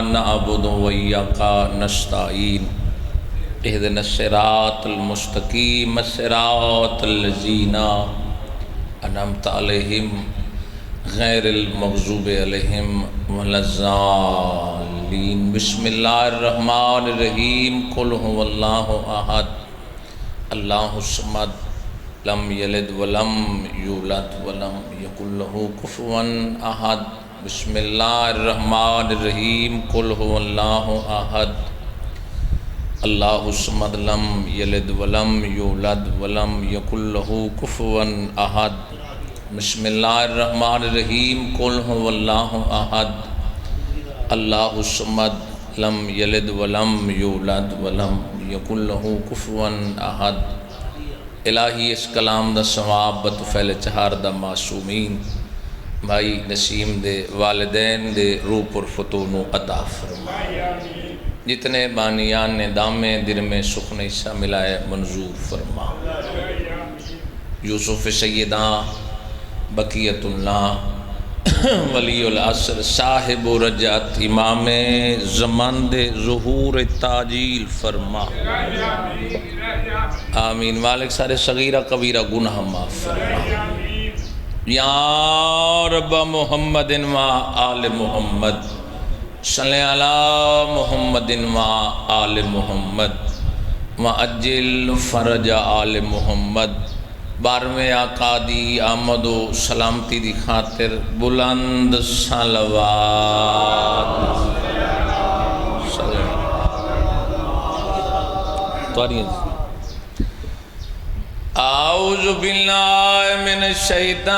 نعبد وإياك نستعين اهدنا الصراط المستقيم صراط الذين أنعمت عليهم غير المغضوب عليهم ولا الضالين بسم الله الرحمن الرحيم قل هو الله أحد الله الصمد لم يلد ولم يولد ولم يكن له كفوا أحد بسم الله الرحمن الرحيم قل هو الله أحد الله الصمد لم يلد ولم يولد ولم يكن له كفوا أحد بسم الله الرحمن الرحيم قل هو الله أحد الله الصمد لم يلد ولم يولد ولم يكن له كفوا أحد الہی اس کلام دا ثواب بطفیل چہار دا معصومین بھائی نسیم دے والدین دے روح پر فتونو عطا فرما جتنے بانیان نے دامے در میں سخن عیسیٰ ملائے منظور فرما یوسف سیداں بقیت اللہ ولی العصر صاحب رجعت امام زمان دے ظہور تاجیل فرما آمین مالک سارے صغیرہ کبیرہ گناہ معاف فرما یا رب محمد و آل محمد صلی علی محمد و آل محمد و اجل فرج آل محمد بارہویں آقا دی آمد و سلامتی دی خاطر بلند صلوات اعوذ باللہ من الشیطان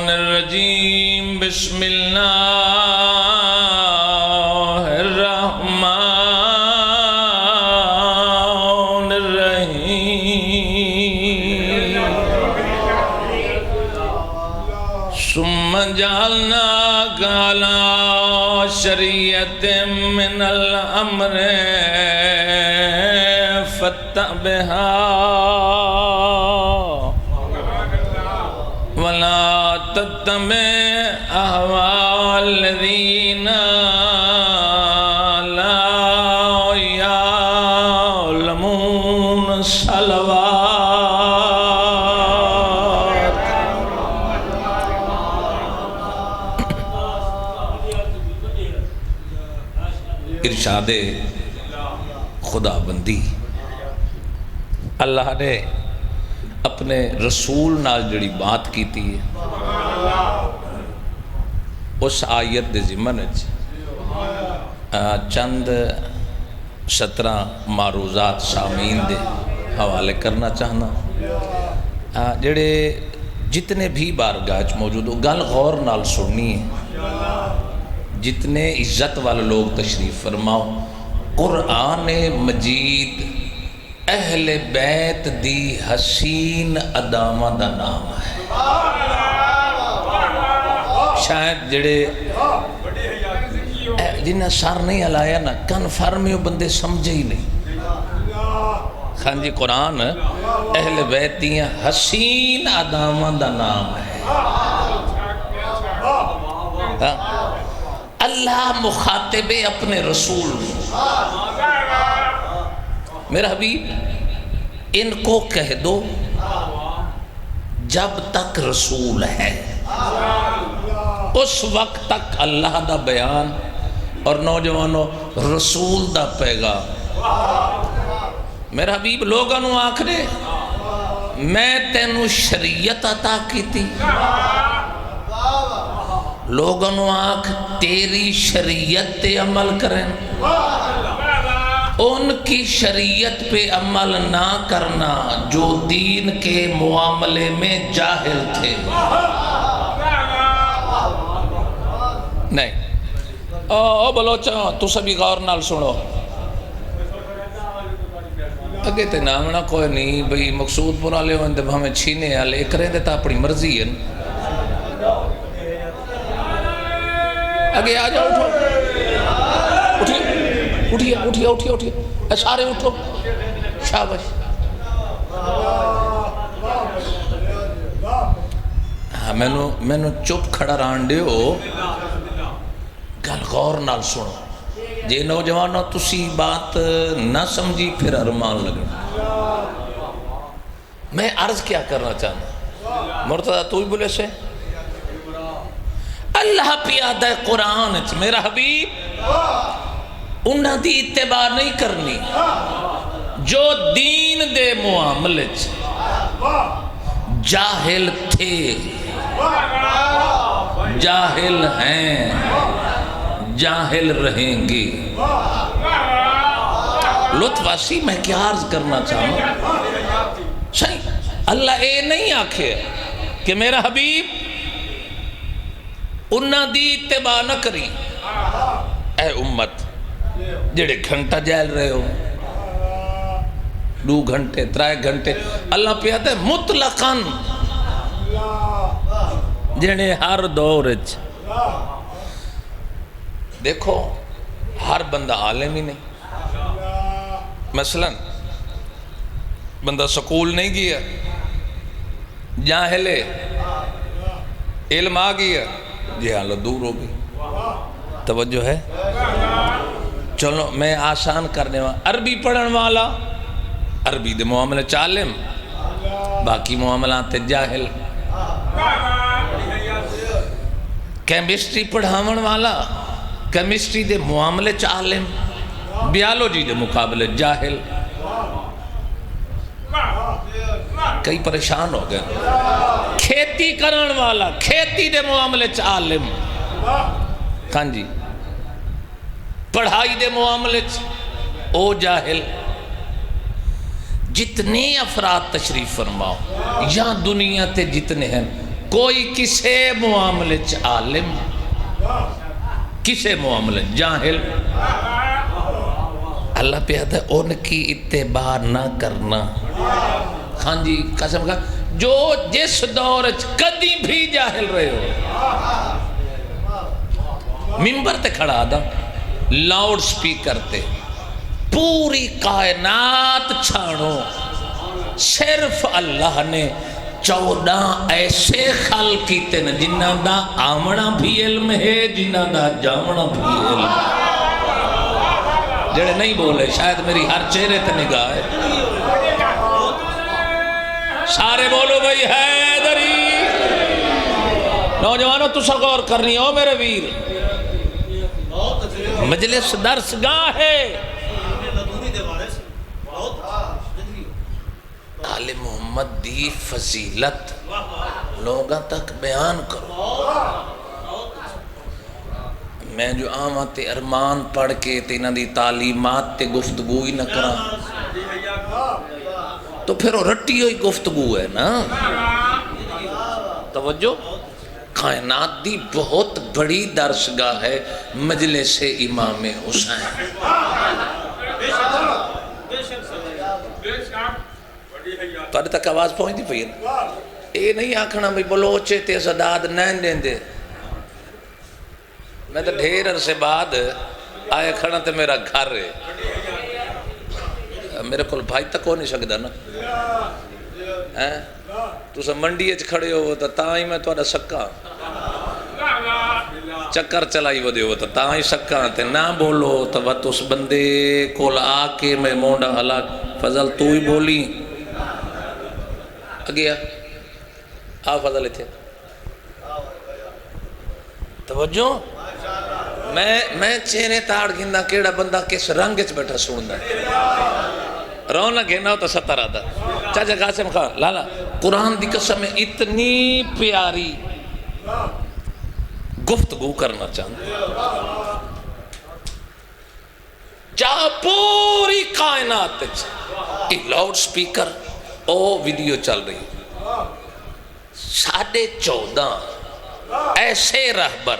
الرجیم بسم اللہ ثم جعلناك على شريعة من الأمر فاتبعها ولا تتبع أهواء الذين لا يعلمون صلوات ارشاد خدا بندی اللہ نے اپنے رسول نال جڑی بات کی تھی اس آیت دے ضمن چند 17 معروضات سامعین دے حوالے کرنا چاہنا جڑے جتنے بھی بارگاہ موجود ہو گل غور نال سننی ہے جتنے عزت والے لوگ تشریف فرماؤ قرآن مجید اہل بیت دی حسین ادامہ دا نام ہے شاید جڑے جنہیں سار نہیں علایا نا کنفرمیو بندے سمجھے ہی نہیں خان جی قرآن اہل بیت دی حسین ادامہ دا نام ہے اللہ مخاطب اپنے رسول میرا حبیب ان کو کہہ دو جب تک رسول ہے اس وقت تک اللہ دا بیان اور نوجوانوں رسول دا پیغام میرا حبیب لوگوں آکھنے میں تینوں شریعت عطا کی تھی لوگوں آنکھ تیری شریعت پہ عمل کریں ان کی شریعت پہ عمل نہ کرنا جو دین کے معاملے میں جاہل تھے نہیں او بلوچا تو سبھی غور نال سنو اگے تے نامنا کوئی نہیں بھئی مقصود پورا لے ہوئے اندے ہمیں چھینے آلے ایک رہے دیتا اپنی مرضی ہے اگے آ جاؤ اٹھیے سارے اٹھو شاباش میں چپ کھڑا ران دیو گل غور نال سنو، جے نوجوانوں تسی بات نہ سمجھی پھر ارمان لگنا۔ میں عرض کیا کرنا چاہنا، مرتضی تو ہی بولے سے اللہ پیادہ قرآن میرا حبیب انہاں دی اتباع نہیں کرنی جو دین دے معاملے جاہل تھے، جاہل ہیں، جاہل رہیں گے۔ لطف واسی میں کیا عرض کرنا چاہوں، صحیح اللہ اے نہیں آکھے کہ میرا حبیب انہاں دی اتباع نہ کری۔ اے امت جڑے گھنٹہ جیل رہے ہو، 2 گھنٹے 3 گھنٹے، اللہ پیادہ ہے مطلقاً جڑے ہر دور دیکھو ہر بندہ عالم ہی نہیں۔ مثلا بندہ سکول نہیں گیا، جاہل ہے، علم آ گیا، جہالت دور ہو گئی۔ توجہ ہے؟ چلو میں آسان کرنے والا، عربی پڑھن والا عربی دے معاملے عالم، باقی معاملات جاہل۔ کیمسٹری پڑھاون والا کیمسٹری دے معاملے عالم، بیالوجی دے مقابلے جاہل۔ کئی پریشان ہو گئے۔ کھیتی کرن والا کھیتی دے معاملے عالم، ہاں جی، پڑھائی دے معاملے او جاہل۔ جتنے افراد تشریف فرماؤ یا دنیا تے جتنے ہیں، کوئی کسے معاملے عالم، کسے معاملے جاہل۔ اللہ پہ آتا ہے ان کی اتباع نہ کرنا۔ ہاں جی قسم کا جو جس دور کدی بھی جاہل رہے ہو، ممبر تے کھڑا دا لاؤڈ سپیکر تے پوری کائنات چھاڑو، صرف اللہ نے 14 ایسے خلق کیتے ہیں جنہاں دا آمنا بھی علم ہے، جنہاں دا جامنا بھی علم ہے۔ جڑے نہیں بولے شاید میری ہر چہرے تے نگاہ ہے، سارے بولو بھئی حیدری۔ نوجوانوں تسا غور کرنی ہو میرے ویر، مجلس درس گاہ ہے، آل محمد دی فضیلت لوگاں تک بیان کرو۔ میں جو آمد ارمان پڑھ کے تینہ دی تعلیمات تے گفتگو ہی نہ کرا تو پھر وہ رٹی ہوئی گفتگو ہے نا۔ توجہ، کائنات دی بہت بڑی درسگاہ ہے مجلس امام حسین۔ تو آدھے تک آواز پہنچ دی پئی اے نہیں آکھنا بھی بلوچے تے صداد نین دین دے۔ میں تو ڈھیر عرصے بعد آئے کھڑا تے میرا گھر ہے، میرے کول بھائی تک ہو نہیں سکتا نا۔ تو سا منڈی اچھ کھڑے ہو تو تاں میں تو سکا چکر چلائی وہ دیو تو تاں ہی سکا تے نہ بولو تو بات اس بندے کول آ کے میں مونڈا ہلاک فضل تو ہی بولی اگیا آ فضل تھے۔ توجہ، میں چہرے تاڑ گھندا کیڑا بندہ کس رنگ اچھ بیٹھا سندا رونا گھنا ہو تو ستر آدھا۔ چاچا قاسم خان لالا قرآن دی قسم اتنی پیاری گفتگو کرنا چاہتا، جہاں پوری کائنات ایک لاؤڈ سپیکر او ویڈیو چل رہی، 14.5 ایسے رہبر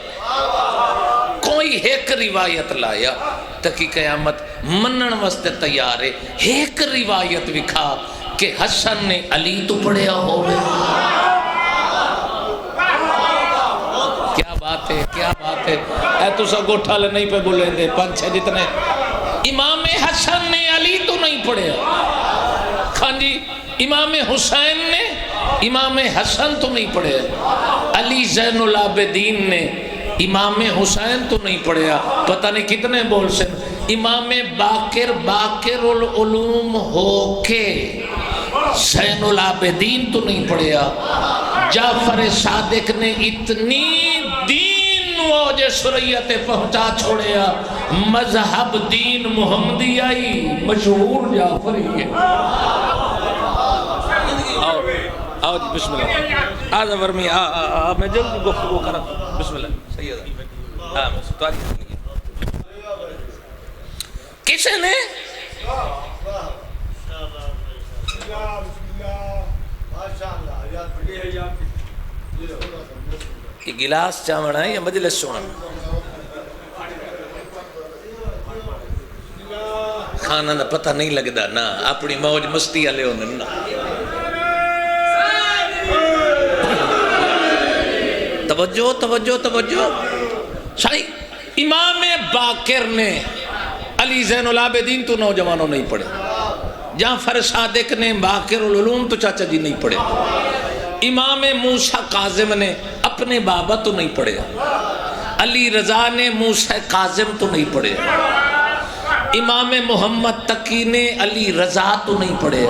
کوئی ایک روایت لایا تاکہ قیامت منن واسطے تیار ہے، ایک روایت وکھا کہ حسن نے علی تو پڑھیا ہوئے۔ کیا بات ہے، کیا بات ہے، اے تو سا گوٹھا لے نہیں پہ بولیں دے 5-6 جتنے امام حسن نے علی تو نہیں پڑھیا، خان جی امام حسین نے امام حسن تو نہیں پڑھے، علی زین العابدین نے امام حسین تو نہیں پڑھیا، پتہ نہیں کتنے بول سے امام باقر العلوم ہو کے زین العابدین تو نہیں پڑھیا، جعفر صادق نے اتنی دین موج سریت پہنچا چھوڑیا، مذہب دین محمدیائی مشہور جعفری ہے۔ آؤ جی بسم اللہ، آج ورمی میں جلد گفتگو کرا، بسم اللہ سیدہ کسے نے یہ گلاس چاونا ہے یا مجلس سونا؟ کھانا نہ پتہ نہیں لگدا نا، اپنی موج مستی والے ہونے نا۔ توجہ توجہ توجہ، صحیح امام باقر نے علی زین العابدین تو نوجوانوں نہیں پڑھے، جعفر صادق نے باقر العلوم تو چاچا جی نہیں پڑھے، امام موسیٰ کاظم نے اپنے بابا تو نہیں پڑھے، علی رضا نے موسیٰ کاظم تو نہیں پڑھے، امام محمد تقی نے علی رضا تو نہیں پڑھے،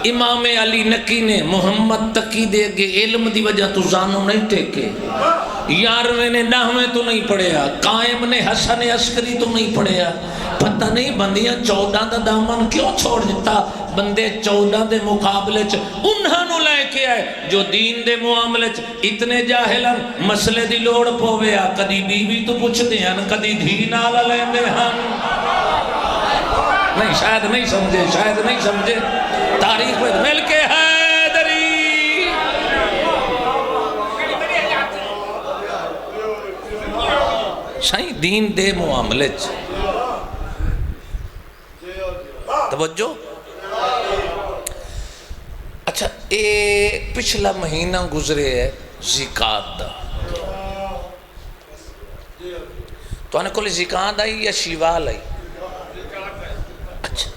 امام علی نقی نے محمد تقی دے گے علم دی وجہ تو زانو نہیں ٹیکے، یارویں نے نحویں تو نہیں پڑھیا، قائم نے حسن عسکری تو نہیں پڑھیا، پتہ نہیں بندیاں 14 دا دامن کیوں چھوڑ دیتا، بندے 14 دے مقابلے چ انہاں لے کے آئے جو دین دے معاملے چ اتنے جاہلن، مسئلے دی لوڑ پویا، کدی بیوی تو پوچھتے ہیں کدی دھی نالا لیندے ہن، نہیں شاید نہیں سمجھے، شاید نہیں سمجھے، تاریخ میں مل کے حیدری صحیح دین دے معاملے چ توجہ۔ اچھا اے پچھلا مہینہ گزرے ہے زکات دا، تو آنے کولی زکات آئی یا شیوال آئی؟ اچھا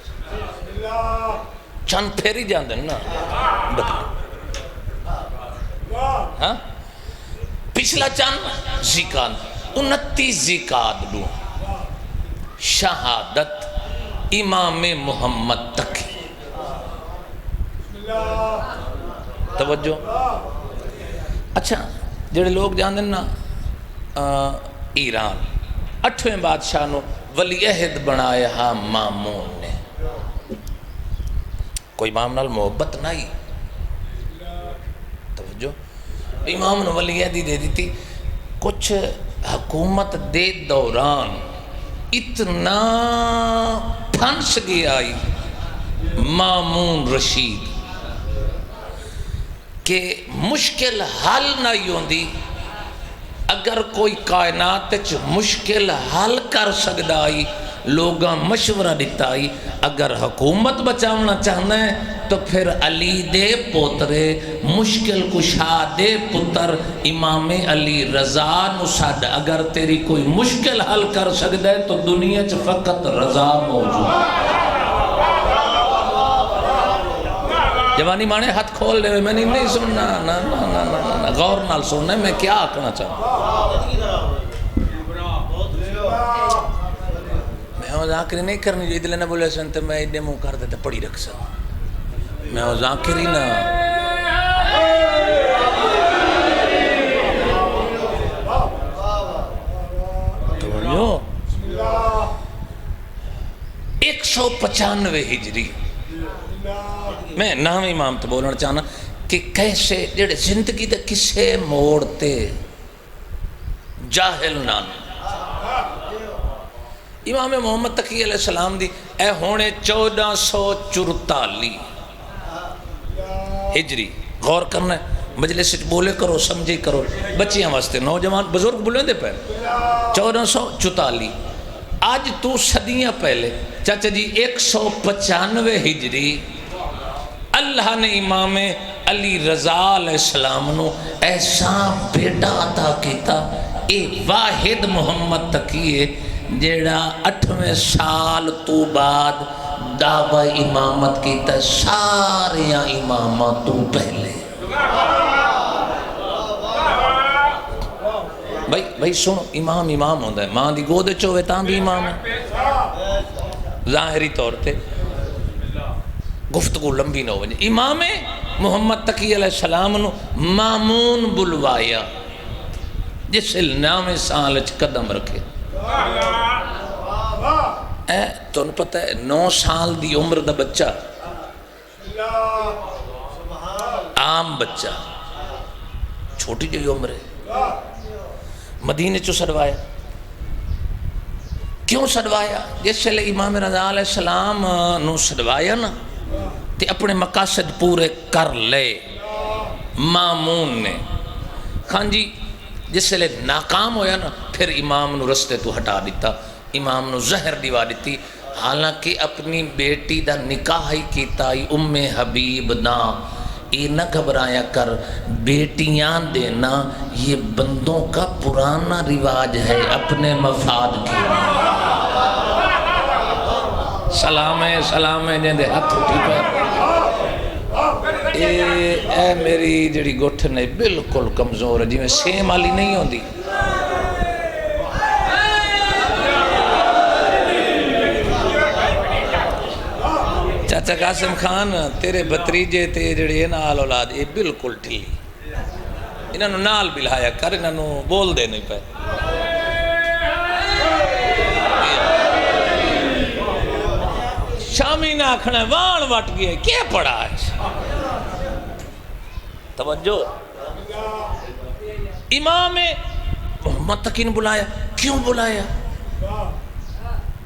چند پھیری جان دیں نا بدلے، ہاں پچھلا چند زکات 29 زکات دو، شہادت امام محمد تقی، توجہ۔ اچھا جڑے لوگ جان دیں نا ایران 8ویں بادشاہ نو ولی عہد بنایا ہاں مامون نے، کوئی امام نال محبت نہیں، توجہ، امام نے ولی عہدی دے دی تھی، کچھ حکومت دے دوران اتنا پھنس گیا مامون رشید کہ مشکل حل نہ ہوندی، اگر کوئی کائنات مشکل حل کر سکتا آئی لوگاں مشورہ دیتا آئی، اگر حکومت بچاونا چاہنا ہے تو پھر علی دے پوترے مشکل کشا دے پتر امام علی رضا نساد، اگر تیری کوئی مشکل حل کر سکتا ہے تو دنیا چ فقط رضا موجود ہے۔ جوانی مانے ہاتھ کھول لے، میں نہیں سننا، نا نا نا نا نا، غور نال سننا ہے میں کیا آکھنا چاہوں، میں وہ ذاکری نہیں کرنی جو ادلے نہ بولے سنتے میں ایڈے منہ کر دیتا پڑی رکھ سا، میں وہ ذاکری نہ توجہ۔ 195 ہجری میں نامی امام تو بولنا چاہنا کہ کیسے جڑے زندگی دے کسے موڑتے جاہل نان امام محمد تقی علیہ السلام دی اے ہونے 1444 ہجری، غور کرنا ہے، مجلس بولے کرو سمجھے کرو، بچیاں واسطے نوجوان بزرگ بولیں دے پہلے 1444، آج تو صدیاں پہلے چاچا جی 195 ہجری اللہ نے امام علی رضا علیہ السلام نو ایسا بیٹا عطا کیتا، اے واحد محمد تقی ہے جیڑا 8ویں سال تو بعد دعوی امامت کیتا سارے امامت تو پہلے۔ بھائی سنو، امام امام ہوتا ہے، ماں دی گود چوے تاں بھی امام ہے۔ ظاہری طور تے گفتگو لمبی نہ ہو وجے، امام محمد تقی علیہ السلام نو مامون بلوایا، جس نام سال قدم رکھے۔ تو انہوں پتہ ہے 9 سال دی عمر دا بچہ، عام بچہ، چھوٹی جی عمر ہے، مدینے چو سڑوایا۔ کیوں سڑوایا؟ جس لئے امام رضا علیہ السلام نو سڑوایا نا تے اپنے مقاصد پورے کر لے مامون نے۔ خان جی جس لئے ناکام ہویا نا پھر امام نو رستے تو ہٹا دیتا، امام نو زہر دیوا دیتی، حالانکہ اپنی بیٹی دا نکاح ہی کیتا ہی ام حبیب نا۔ یہ نہ گھبرایا کر، بیٹیاں دینا یہ بندوں کا پرانا رواج ہے اپنے مفاد کی۔ سلام ہے جن دے ہاتھ اٹھی پہ۔ اے میری جڑی گھٹن ہے بالکل کمزور ہے، جی میں سیم والی نہیں ہوندی۔ چاچا قاسم خان تیرے بتریجے تے جڑے نال اولاد یہ بالکل ٹھلی، انہاں نو نال بلایا کر، انہاں نو بول دے نہیں پہ۔ شامی نہ آکھنا وان وٹ گئے کیا پڑا ہے؟ توجہ، امام محمد تقی نے بلایا۔ کیوں بلایا؟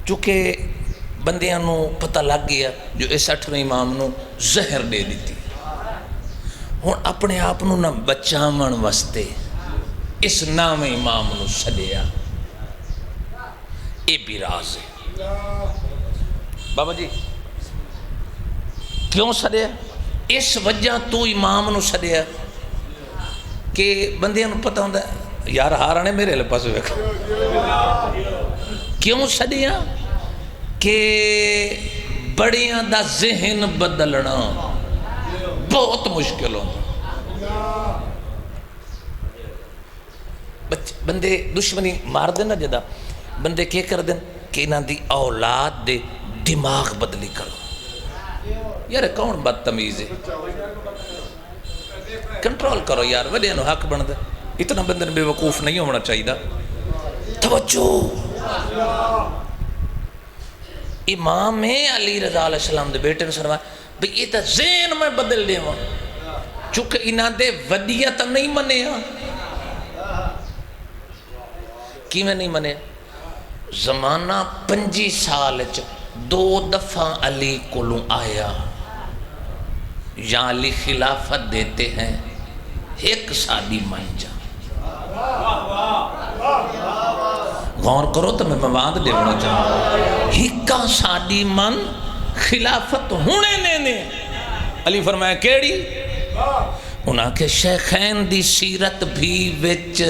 چونکہ بندیاں نو پتہ لگ گیا جو اس 8ویں امام نو زہر دے دیتی، ہون اپنے آپ نو نہ بچامن واسطے اس نام امام نو سدیا۔ اے بھی راز ہے بابا جی، کیوں سدیا؟ اس وجہ تو امام نو سدیا کہ بندیاں نو پتہ ہوندہ ہے یار ہارانے میرے لئے پاس ویکھا۔ کیوں سدیا؟ کہ بڑیاں دا ذہن بدلنا بہت مشکل ہوتا۔ بندے دشمنی مار دینا جدا، بندے کیا کر دیں کہ انہاں دی اولاد دے دماغ بدلی کرو۔ یار کون بدتمیز ہے؟ کنٹرول کرو یار، وڈے نو حق بن دے، اتنا بندے بے وقوف نہیں ہونا چاہیے۔ توجہ، امام علی رضا علیہ السلام دے بیٹے نے سنوایا بھئی یہ تا ذہن میں بدل دے ہوں، چونکہ انہاں دے ودیت نہیں منے ہاں۔ کی میں نہیں منے؟ زمانہ 25 سال 2 دفعہ علی کولوں آیا، یا علی خلافت دیتے ہیں، ایک سادی من جا۔ غور کرو تو میں مواد دیونا چاہوں، ہکا سادی من خلافت ہونے نے۔ علی فرمایا کیڑی؟ انہاں کے شیخین دی سیرت بھی وچ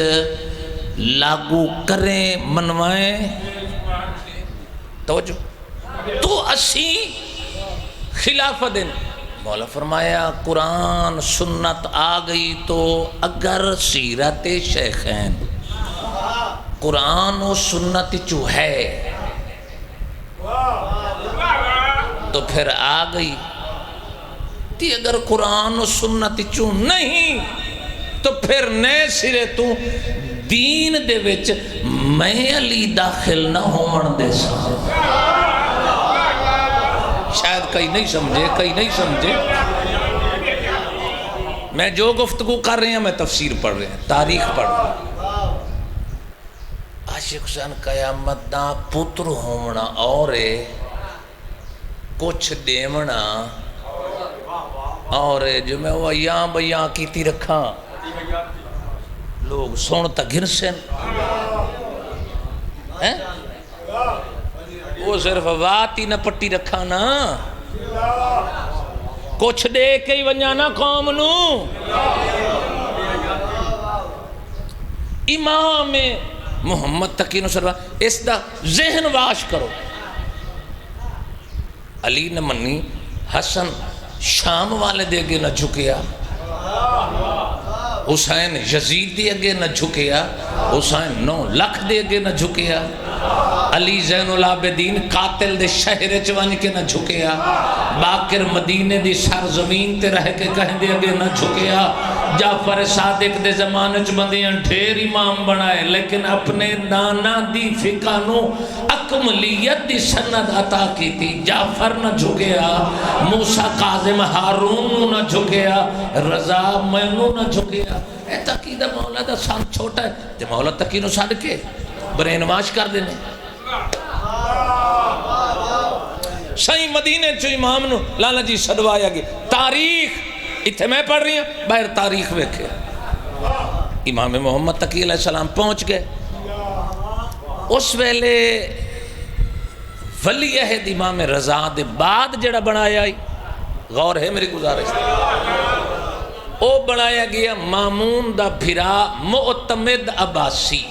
لاگو کریں منوائیں۔ توجہ، تو اسی خلافت دیں۔ مولا فرمایا قرآن سنت آ گئی تو اگر سیرت شیخین قرآن و سنت چو ہے تو پھر آ گئی تی، اگر قرآن و سنت چو نہیں تو پھر نئے سرے تو دین دے وچ میں علی داخل نہ ہون دے سا۔ شاید کئی نہیں سمجھے، میں جو گفتگو کر رہے ہیں میں تفسیر پڑھ رہے ہیں، تاریخ پڑھ رہے ہیں۔ عاشق حسین قیامت دا پتر ہونا اور کچھ دیونا اور جو میں وہ یہاں بیاں کیتی رکھا لوگ سنتا گرسن، وہ صرف بات ہی نہ پٹی رکھا نا، کچھ دے کے ہی ونجانا قوم نو۔ امام محمد تقی نو سروا اس دا ذہن واش کرو۔ علی نہ منی، حسن شام والے دے گے نہ جھکیا، حسین یزید دے اگے نہ جھکیا، حسین 9 لکھ دے اگے نہ جھکیا، علی زین العابدین قاتل دے شہر چوان کے نہ جھکیا، باقر مدینے دی سرزمین تے رہ کے کہیں دے اگے نہ جھکیا، جعفر صادق دے زمانے چ بندیاں ڈھیر امام بنائے لیکن اپنے نانا دی فقہ نو اکملیت دی سند عطا کی تھی، جعفر نہ جھکیا، موسیٰ کاظم ہارون نو نہ جھکیا، رضا مینو نہ جھکیا۔ اے تقید مولا دا سان چھوٹا ہے تے مولا تقید نو سڑ کے برین واش کر دینے۔ سائیں مدینے چو امام نو لالا جی صدوایا گی، تاریخ اتھے میں پڑھ رہی ہوں، باہر تاریخ ویکھے امام محمد تقی علیہ السلام پہنچ گئے۔ اس ویلے ولی عہد امام رضا دے بعد جڑا بنایا ہی، غور ہے میری گزارش، او بنایا گیا مامون دا بھرا معتمد عباسی،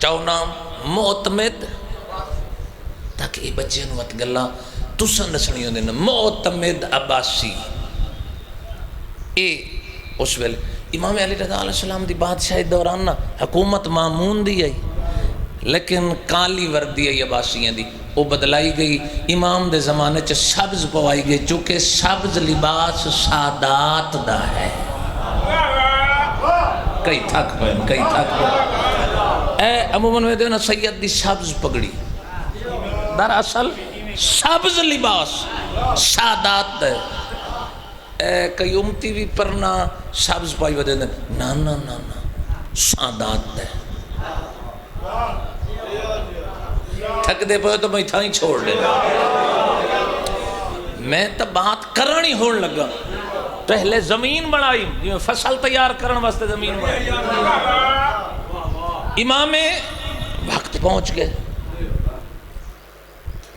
چاو نام معتمد، تاکہ یہ بچے نوات گلہ تسن رسنی ہوں دینا، معتمد عباسی۔ اس ویلے امام علی رضا علیہ السلام دی بادشاہی دوران نا حکومت مامون دی آئی، لیکن کالی وردی آئی عباسیاں دی، وہ بدلائی گئی، امام دے زمانے چا سبز پوائی گئی، چونکہ سبز لباس سادات دا ہے۔ کئی تھک پہن، کئی تھک پہن، اے عموماً میں دینا سید دی سبز پگڑی، دراصل سبز لباس سادات ہے۔ کئی امتی بھی پرنا سبز پائی ودے دیں، نا نا نا نا سادات ہے۔ تھک دے پہے تو میں تھا ہی چھوڑ دے، میں تو بات کرنی ہون لگا، پہلے زمین بڑھائی، فصل تیار کرن واسطے زمین بڑھائی۔ امام وقت پہنچ گئے،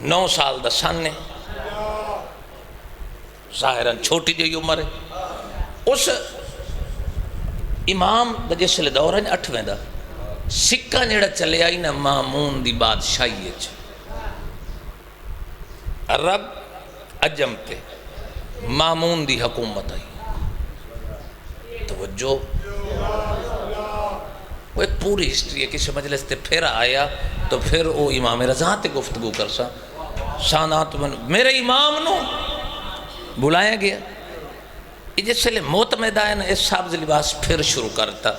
9 سال دا سن نے، ظاہراً چھوٹی جی عمر ہے۔ اس امام دا جسے دور ہے 8ویں دا سکہ نیڑا چلے آئی نا مامون دی بادشاہی ہے، عرب عجم تے مامون دی حکومت آئی۔ توجہ، وہ ایک پوری ہسٹری ہے، کسی مجلس تے پھر آیا تو پھر وہ امام رضا تے گفتگو کر سا سانات من میرے امام نو بلایا گیا، جس لئے معتمد آئے نا اس سبز لباس پھر شروع کرتا،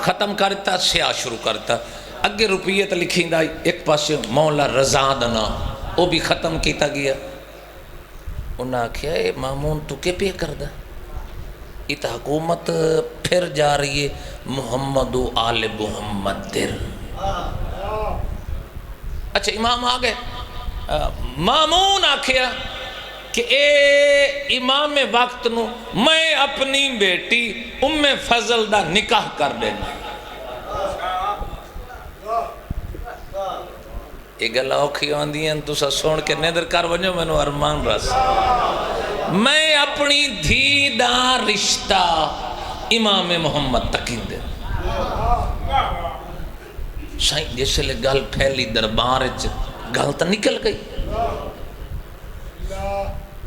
ختم کرتا، سیاہ شروع کرتا، اگے روپیت لکھیں دا ایک پاس مولا رضا دنا وہ بھی ختم کیتا گیا۔ انہاں کیا اے مامون تو کے پہ کر دا، یہ حکومت پھر جا رہی ہے محمد و آل محمد در۔ اچھا امام آگئے، مامون آکھیا کہ اے امام وقت نو میں اپنی بیٹی ام فضل دا نکاح کر دینا۔ یہ گلہ اوکھی ہوندی ہیں تو سا سون کے نیدر کر ونجو میں نو ارمان رس، میں اپنی دھی دا رشتہ امام محمد تقین دے۔ سائیں جیسے لے گل پھیلی دربار گل تا نکل گئی،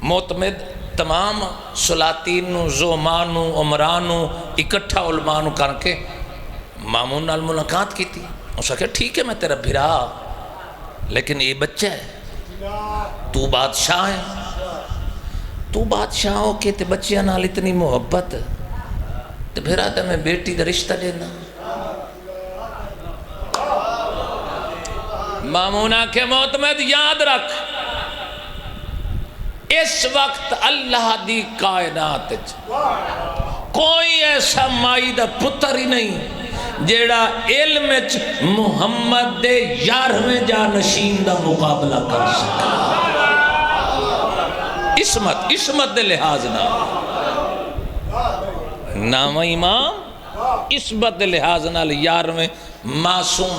معتمد تمام سلاطینوں، زومانوں، عمرانوں اکٹھا علمانوں کر کے مامون نال ملاقات کی تھی۔ اس نے کہا ٹھیک ہے میں تیرا بھرا، لیکن یہ بچہ ہے، تو بادشاہ ہے، تو بادشاہ ہو کے تے بچیاں نال اتنی محبت تے بھرا تے میں بیٹی دا رشتہ دینا۔ مامونہ کے معتمد یاد رکھ، اس وقت اللہ دی کائنات کوئی ایسا مائی دا پتر ہی نہیں جیڑا علم محمد دے 11ویں جانشین دا مقابلہ کر سکتا۔ عصمت دے لحاظ نام امام، عصمت دے لحاظ نال 11ویں معصوم۔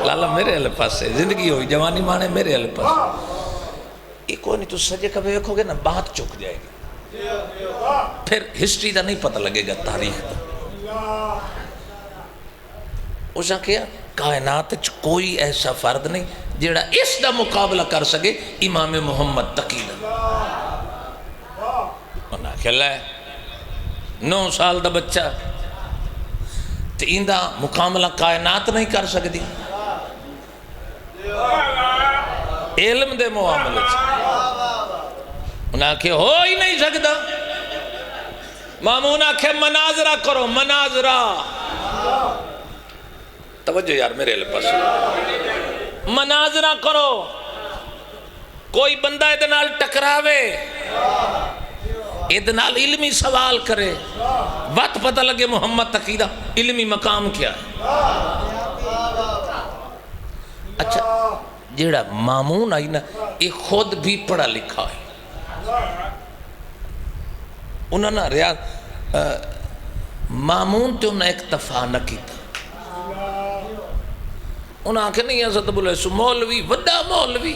لالا میرے علیہ پاس ہے، زندگی ہوئی جوانی مانے میرے علیہ پاس ہے۔ یہ کوئی نہیں، تو سجے کبھی دیکھو گے نا بات چک جائے گی، پھر ہسٹری دا نہیں پتہ لگے گا، تاریخ دا۔ اس نے کہا کائنات کوئی ایسا فرد نہیں جیڑا اس دا مقابلہ کر سکے امام محمد تقی دا۔ کھلا ہے 9 سال دا بچہ تے ایندہ مقاملہ کائنات نہیں کر سکتی علم دے معاملے انہاں کہ ہو ہی نہیں سکتا مامون آکھے مناظرہ کرو مناظرہ توجہ یار میرے پاس مناظرہ کرو کوئی بندہ ادنال ٹکراوے ادنال علمی سوال کرے وقت پتہ لگے محمد تقیدہ علمی مقام کیا ہے اچھا جیڑا مامون آئی نا یہ خود بھی پڑھا لکھا ہے انہوں نے ریاض مامون تے انہیں اکتفا نہ کیتا انہوں نے کہا نہیں حضرت بولے سو مولوی وڈا مولوی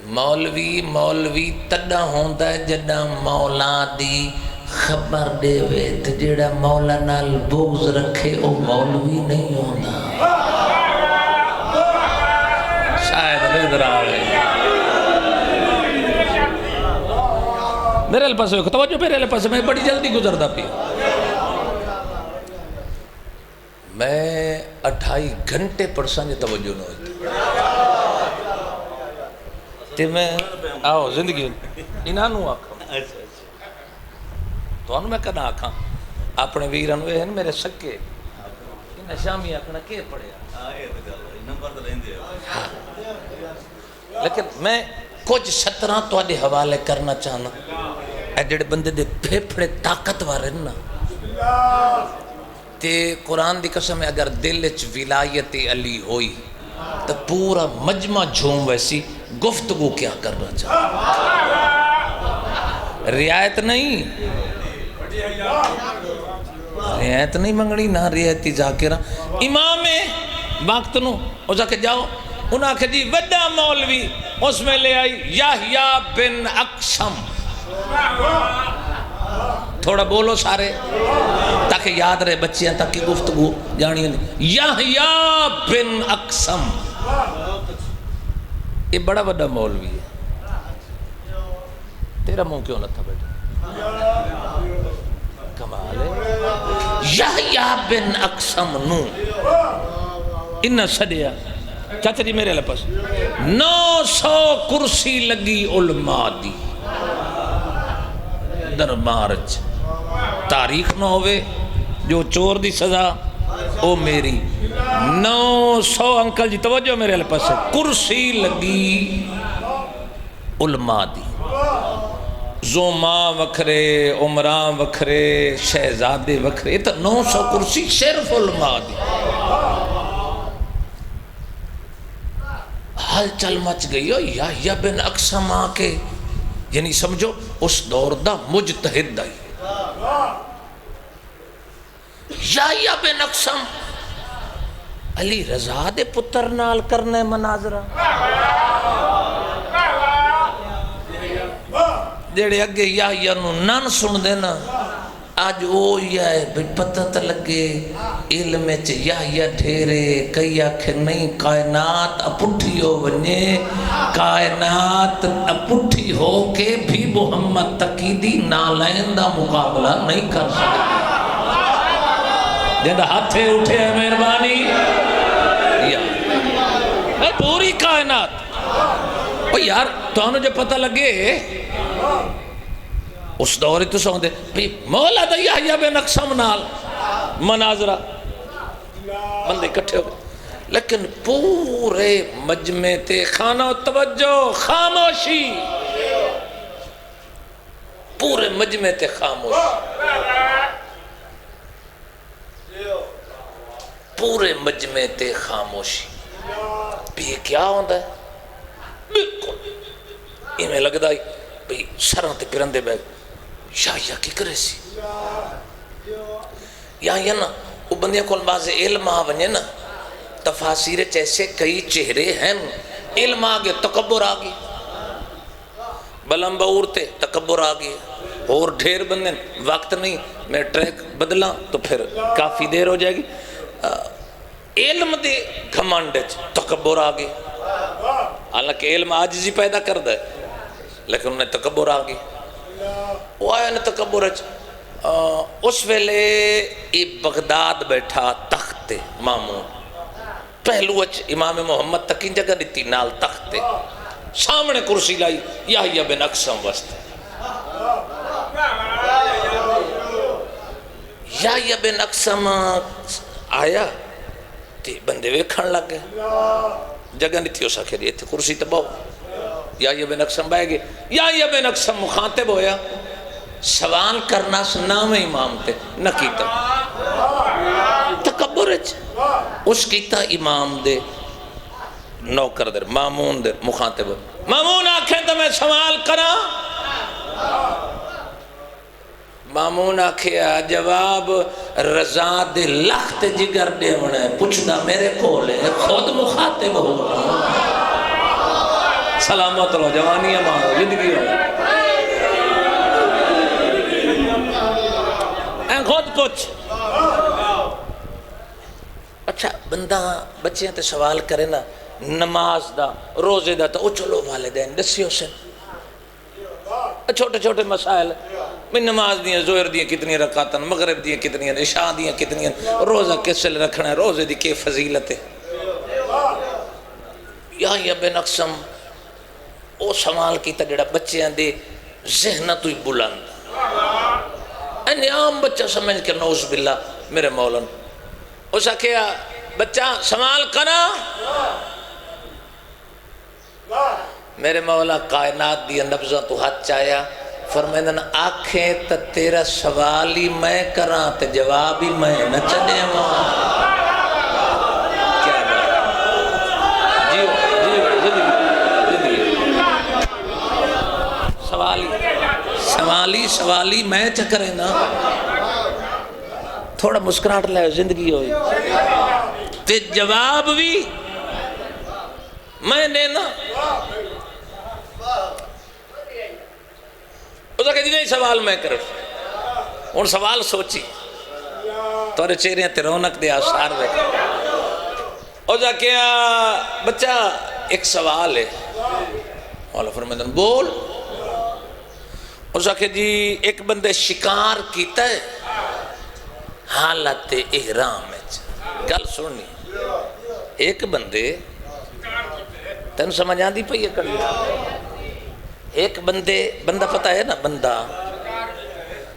مولوی تڈا ہوندہ ہے جڈا مولا دی خبر دے ویت جیڑا مولا نال بغض رکھے او مولوی نہیں ہوندہ شاید ردر آوے میرے پاس ہوئے توجہ میرے پاس میں بڑی جلدی گزر دا پی میں 28 گھنٹے پرسان یہ توجہ نہ ہوئی تے میں آؤ زندگی انہوں آکھا تو انہوں میں کہنا آکھا اپنے ویران ہوئے ہیں میرے سکے انہیں شامی آکھنا کیے پڑے لیکن میں کچھ 17 تو آدھے حوالے کرنا چاہنا اے جڑے بندے دے پھیپڑے طاقت وارے نا تے قرآن دی قسم ہے اگر دل اچ ولایت علی ہوئی تو پورا مجمع جھوم ویسی گفتگو کیا کرنا چاہتا رعایت نہیں منگنی نہ رعایتی ذاکرہ امام وقت نو او جا کے جاؤ انہاں کہ جی وڈا مولوی اس میں لے آئی یحییٰ بن اقسم تھوڑا بولو سارے تاکہ یاد رہے بچیاں تاکہ گفتگو جانی نہیں یحییٰ بن اقسم یہ بڑا بڑا مولوی ہے تیرا منہ کیوں نہ تھا بیٹا کمال ہے یحییٰ بن اقسم نو انہا سڑیا چاچا جی میرے لپس 900 کرسی لگی علماء دی دربارچ تاریخ نہ ہوئے جو چور دی سزا او میری 900 انکل جی توجہ میرے لئے پاس کرسی لگی علماء دی زوماں وکھرے عمران وکھرے شہزادے وکھرے یہ تو 900 کرسی صرف علماء دی حل چل مچ گئی ہو یحییٰ بن اقسم آکے یعنی سمجھو اس دور دا مجتہد دائی یحییٰ بن اقسم علی رضا دے پتر نال کرنے مناظرہ جیڑے اگے یحییٰ نو نان سن دینا آج او ہے بھئی پتہ تا لگے علم چ یحییٰ ٹھیرے کئی آکھے نہیں کائنات اپٹھی ہو ونجے کائنات اپٹھی ہو کے بھی محمد تقیدی نالین دا مقابلہ نہیں کر سکتے جیندہ ہاتھے اٹھے ہیں مہربانی پوری کائنات یار تو انہوں جو پتہ لگے اس دوری تو سوندے مولا دا یحییٰ بن اقسم نال مناظرہ بندے کٹھے ہو گئے لیکن پورے مجمع تے خانہ توجہ خاموشی پورے مجمع تے خاموشی پورے مجمع تے خاموشی بھی کیا ہوندہ ہے بالکل انہیں لگ دائی بھی سروں تے پرندے بیگ یحییٰ کی کرے سی یا نا وہ بندیاں کول بعض علم آونے نا تفاسیر ایسے کئی چہرے ہیں علم آگے تکبر آگے بلم باورتے تکبر آگے اور ڈھیر بندے وقت نہیں میں ٹریک بدلا تو پھر کافی دیر ہو جائے گی علم دے گھمانڈ تکبر آگے حالانکہ علم عاجزی پیدا کر دے لیکن انہیں تکبر آگے وہ آیا نا تکبر اس ویلے بغداد بیٹھا تخت مامون پہلو امام محمد تکی جگہ دیتی نال تخت سامنے کرسی لائی یحییٰ بن اقسم وسط یحییٰ بن اقسم آیا تی بندے ویکھن لگ گئے جگہ نہیں تھی اس آخری تھی کرسی تباؤ یحییٰ بن اقسم بائے گئے یحییٰ بن اقسم مخاطب ہویا سوال کرنا نام امام تے نہ کیتا تکبر اس کیتا امام دے نوکر دے مامون دے مخاطب مامون آکھیں تو میں سوال کرا مامون آکھیا جواب رضا دے لخت جگر دے ہونے پوچھدا میرے کولے خود مخاطب ہو سلامت رو جوانی امام زندگی ہو خود پوچھ اچھا بندہ بچیاں تے سوال کرے نا نماز دا روزے دا تو چلو والدین دسیو سے چھوٹے چھوٹے مسائل میں نماز دیاں زہر دیاں کتنی رکعتاں مغرب دیاں کتنی عشاء دیاں کتنی روزہ کس لئے رکھنا ہے روزے دی کی فضیلت ہے یحییٰ بن اقسم او سوال کی تا جڑا بچیاں دے ذہنہ تو ہی بلند اینی عام بچہ سمجھ کے نعوذ باللہ میرے مولانا اسا کیا بچہ سوال کرا میرے مولا کائنات دی نبضہ تو ہاتھ چاہیا فرمائندن آنکھیں تا تیرا سوال ہی میں کراں تے جواب ہی میں نہ چلے وہاں کیا بات جیو سوالی میں چکرے نا تھوڑا مسکراہٹ لے زندگی ہوئی تے جواب بھی میں نے نا اس کا نہیں سوال میں کروں ان سوال سوچی تورے چہرے تے رونق دے آثار دے اس کا کیا بچہ ایک سوال ہے مولا فرمائندن بول اس کا جی ایک بندے شکار کیتا ہے حالت احرام ہے گل سننی ایک بندے تین سمجھ آن دی پہ یہ کرنا ایک بندہ پتہ ہے نا بندہ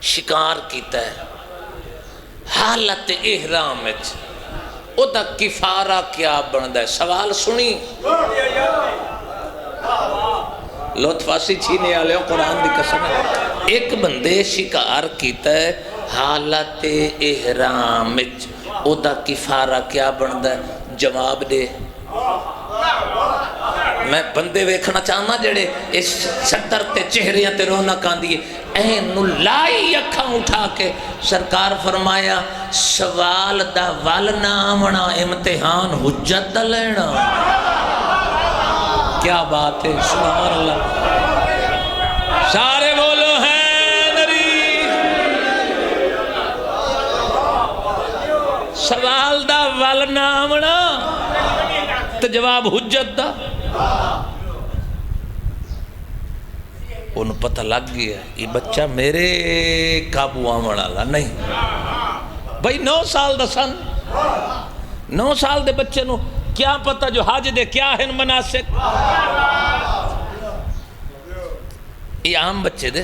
شکار کیتا ہے حالت احرام ہے او دا کفارہ کیا بندہ ہے سوال سنی لطفاسی چھینے آلے ہو قرآن دی قسم ہے ایک بندے شکار کیتا ہے حالت احرام او دا کفارہ کیا بندہ ہے جواب دے میں بندے ویکھنا چاہنا جڑے اس ستر تے چہریاں تے رونق آندی اینو لائی اکھاں اٹھا کے سرکار فرمایا سوال دا وال نہ آمنا امتحان حجت دا لینا کیا بات ہے سبحان اللہ سارے بولو ہیں نری سوال دا وال نہ آمنا تو جواب حجت دا انہوں پتہ لگ گیا یہ بچہ میرے قابو آمن والا نہیں بھائی 9 سال دا سن 9 سال دے بچے نو کیا پتہ جو حاج دے کیا ہیں مناسک یہ عام بچے دے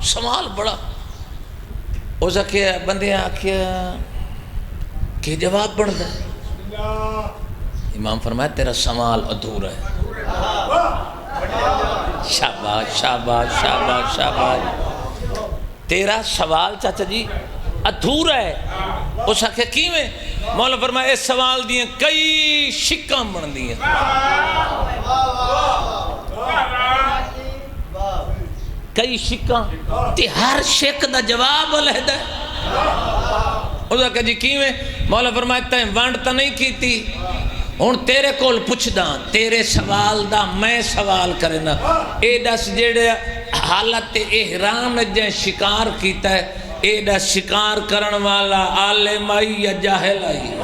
سوال بڑا او زکیہ بندے آکیا کہ جواب بڑھ دے امام فرمایا تیرا سوال ادھورا ہے شاباش شاباش شاباش شاباش تیرا سوال چاچا جی ادھورا ہے اس آکھے کی میں مولا فرمایا اس سوال دیئے کئی شکاں بن دیئے کئی شکاں تی ہر شک دا جواب علیحدہ اس آکھے جی کی میں مولا فرمایا تائیں وانڈ تا نہیں کی تھی ہون تیرے کول پوچھ دا تیرے سوال دا میں سوال کرنا اے دس جیڑے حالت احرام جائیں شکار کیتا ہے اے دس شکار کرن والا عالم آئی یا جاہل آئی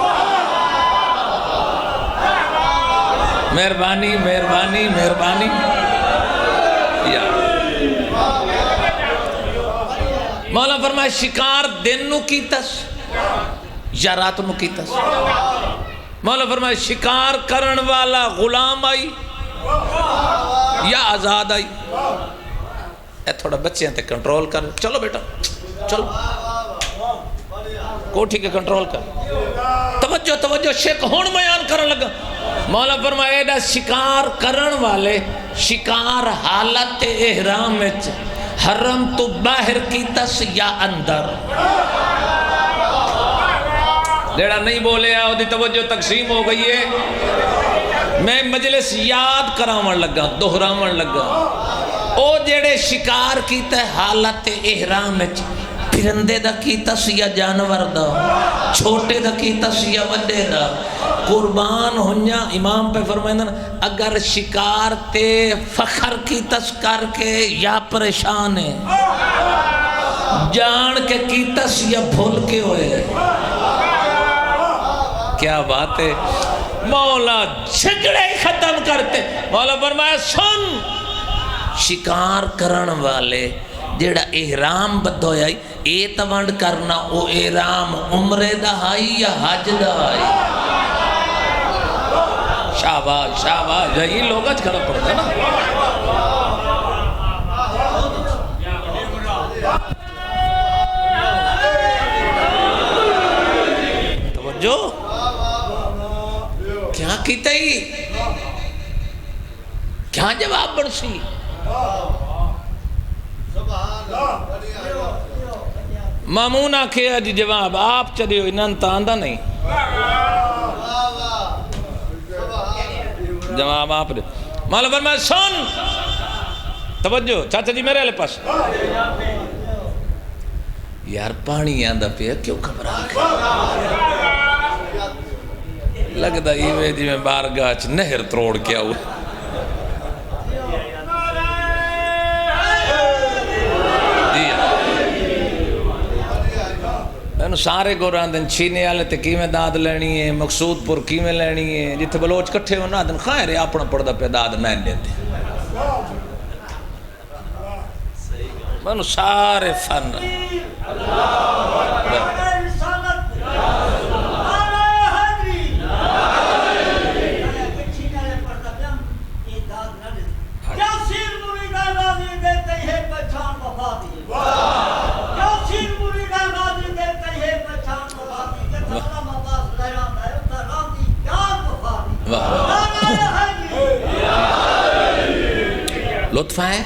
مہربانی مہربانی مہربانی مولا فرمایا شکار دن نو کیتس یا رات نو کیتس؟ مولا فرمایا شکار کرن والا غلام آئی یا آزاد آئی؟ اے تھوڑا بچیاں تے کنٹرول کر، چلو بیٹا چلو کوٹھی کے کنٹرول کر، توجہ توجہ، شیخ ہون بیان کرن لگا۔ مولا فرمایا ایڈا شکار کرن والے شکار حالت احرام وچ حرم تو باہر کیتس یا اندر؟ جیڑا نہیں بولے آؤ دی توجہ تقسیم ہو گئی ہے۔ میں مجلس یاد کراون لگا، دہراون لگا، او جیڑے شکار کیتا ہے حالت احرام وچ پرندے دا کیتس یا جانور دا، چھوٹے دا کیتس یا وڈے دا؟ قربان ہونیا امام پہ فرمائندہ اگر شکار تے فخر کیتس کر کے یا پریشان ہے، جان کے کیتس یا بھول کے ہوئے، کیا بات ہے؟ مولا جھگڑے ختم کرتے۔ مولا فرمایا سن، شکار کرن والے جیڑا احرام بدھویا اے تونڈ کرنا، او احرام عمرے دا ہائی یا حج دا ہائی؟ شاباش شاباش، یہی لوگ اچھ کھڑا پڑتا نا۔ توجہ، کیا کیتا ہی؟ کیا جواب بڑھسی؟ مامون آکھے جی جواب آپ چلے ہوئی نانتا آندہ نہیں، جواب آپ دے۔ مولا فرمایا سن، توجہ چاچا جی میرے لے پاس، یار پانی آندہ پہ کیوں گھبرا گیا؟ لگتا ہی میں جی میں بارگاہ چ نہر تروڑ کے آؤ۔ سارے گوران دن چھینے آلے تے کی میں داد لینی ہے، مقصود پور کی میں لینی ہے، جتے بلوچ کٹھے ہونا دن خیر ہے اپنا پڑھدا پہ داد میں لیتے۔ منو سارے فن لطف ہے۔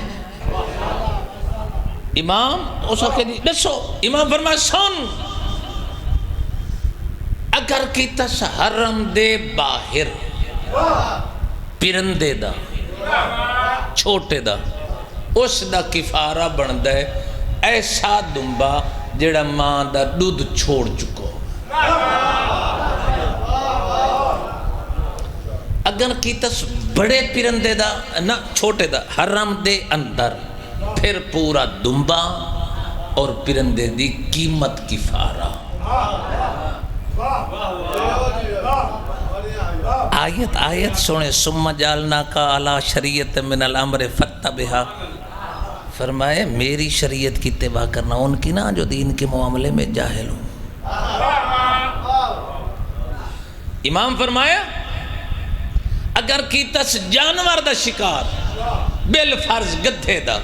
امام اس وقت دی دسو، امام فرمایا سن، اگر کیتس حرم دے باہر پرندے دا چھوٹے دا، اس دا کفارہ بندہ ہے ایسا دنبا جڑا ماں دا دودھ چھوڑ چکو۔ اگر کیتس بڑے پرندے دا نہ چھوٹے دا حرم دے اندر، پھر پورا دنبا اور پرندے دی قیمت کفارہ۔ آیت سونے ثم جعلناک علی شریعت من الامر فاتبعھا، فرمائے میری شریعت کی اتباع کرنا، ان کی نہ جو دین کے معاملے میں جاہل ہوں۔ امام فرمایا اگر کیتس جانور دا شکار بالفرض گدھے دا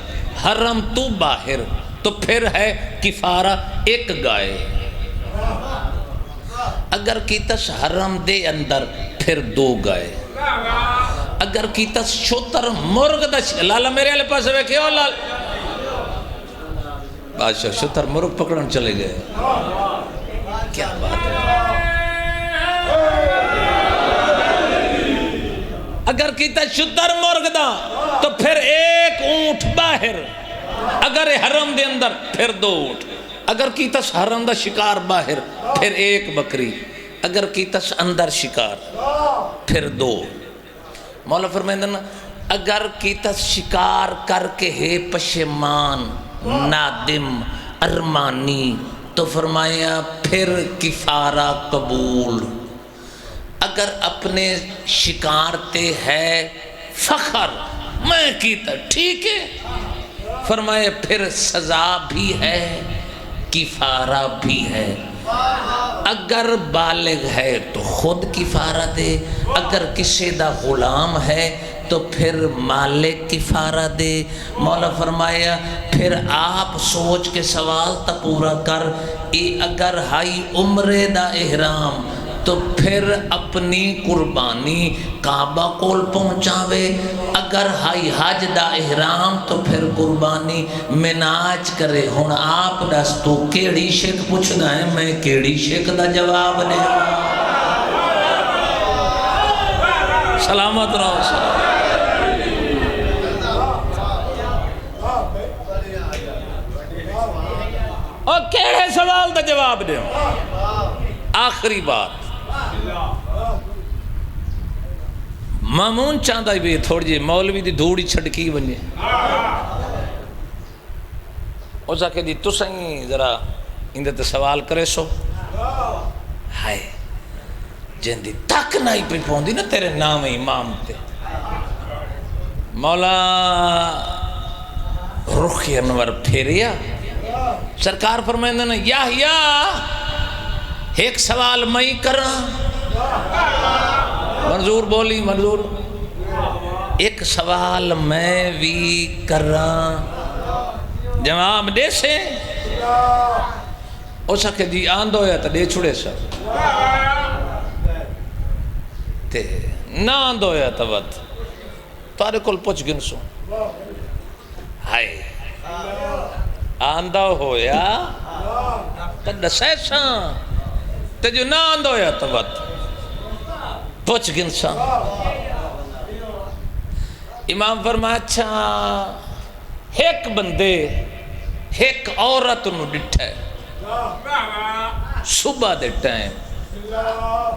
حرم تو باہر، تو پھر ہے کفارہ ایک گائے۔ اگر کیتس حرم دے اندر پھر 2 گائے۔ اگر کیتس شتر مرغ دا لالا میرے علیہ پاس ہوئے کیوں لال بادشاہ شتر مرغ پکڑن چلے گئے، کیا بات ہے۔ اگر کیتا شتر مرغ دا تو پھر 1 اونٹ باہر، اگر حرم دے اندر پھر 2 اونٹ۔ اگر کیتا حرم دا شکار باہر پھر 1 بکری، اگر کیتا اندر شکار پھر 2۔ مولا فرمائندہ اگر کیتا شکار کر کے ہے پشیمان نادم ارمانی، تو فرمایا پھر کفارہ قبول۔ اگر اپنے شکار تے ہے فخر میں کیتا ٹھیک ہے، فرمائے پھر سزا بھی ہے کفارہ بھی ہے۔ اگر بالغ ہے تو خود کفارہ دے، اگر کسی دا غلام ہے تو پھر مالک کفارہ دے۔ مولا فرمایا پھر آپ سوچ کے سوال تا پورا کر، اگر ہائی عمرے دا احرام تو پھر اپنی قربانی کعبہ کول پہنچاوے، اگر ہائی حج دا احرام تو پھر قربانی مناج کرے۔ ہن آپ دس تو کیڑی شک پوچھنا ہے، میں کیڑی شک دا جواب دے۔ سلامت رہو سلام۔ اور کیڑے سوال دا جواب دے۔ آخری بات مامون چاہتا ہی بھی تھوڑی جی مولوی دی دھوڑی چھڑکی بنجے او ساکے دی تو سنگی ذرا اندھے تے سوال کرے سو ہائے جن دی تک نہیں پہ پوندی نا تیرے نام امام تے مولا رخ انور پھیریا سرکار فرمائندہ نا یحییٰ ایک سوال میں کرنا منظور بولی منظور ایک سوال میں بھی کرنا جواب دے سے او سکے جی آندھو یا تا دے چھوڑے سب تے نہ آندھو یا تا وقت تارے کل پوچھ گن سو ہائے آندھو ہو یا تا دسے ساں تے جو نہ آندھو یا تا وقت پوچھ گن ساں امام فرمایا اچھا ایک بندے ایک عورت نو ڈٹھے صبح دے ٹائم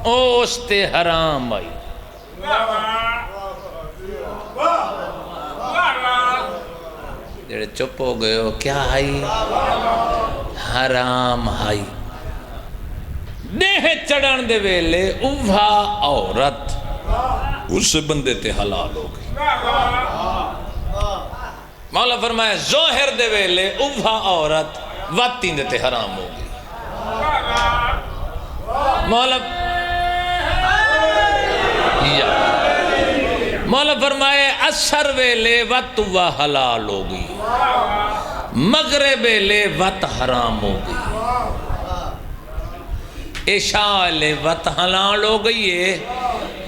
اس تے حرام آئی جڑے چپ ہو گئے ہو کیا آئی حرام آئی دیہ چڑھن دے ویلے اوہا عورت اس بندے تے حلال ہو گئی مولا فرمایا ظاہر دے ویلے اوہا عورت واتین دے تے حرام ہو گئی مولا فرمایا اثر ویلے وات اوہا حلال ہو گئی مغرب ویلے وات حرام ہو گئی عشاء لے وقت حلال ہو گئی ہے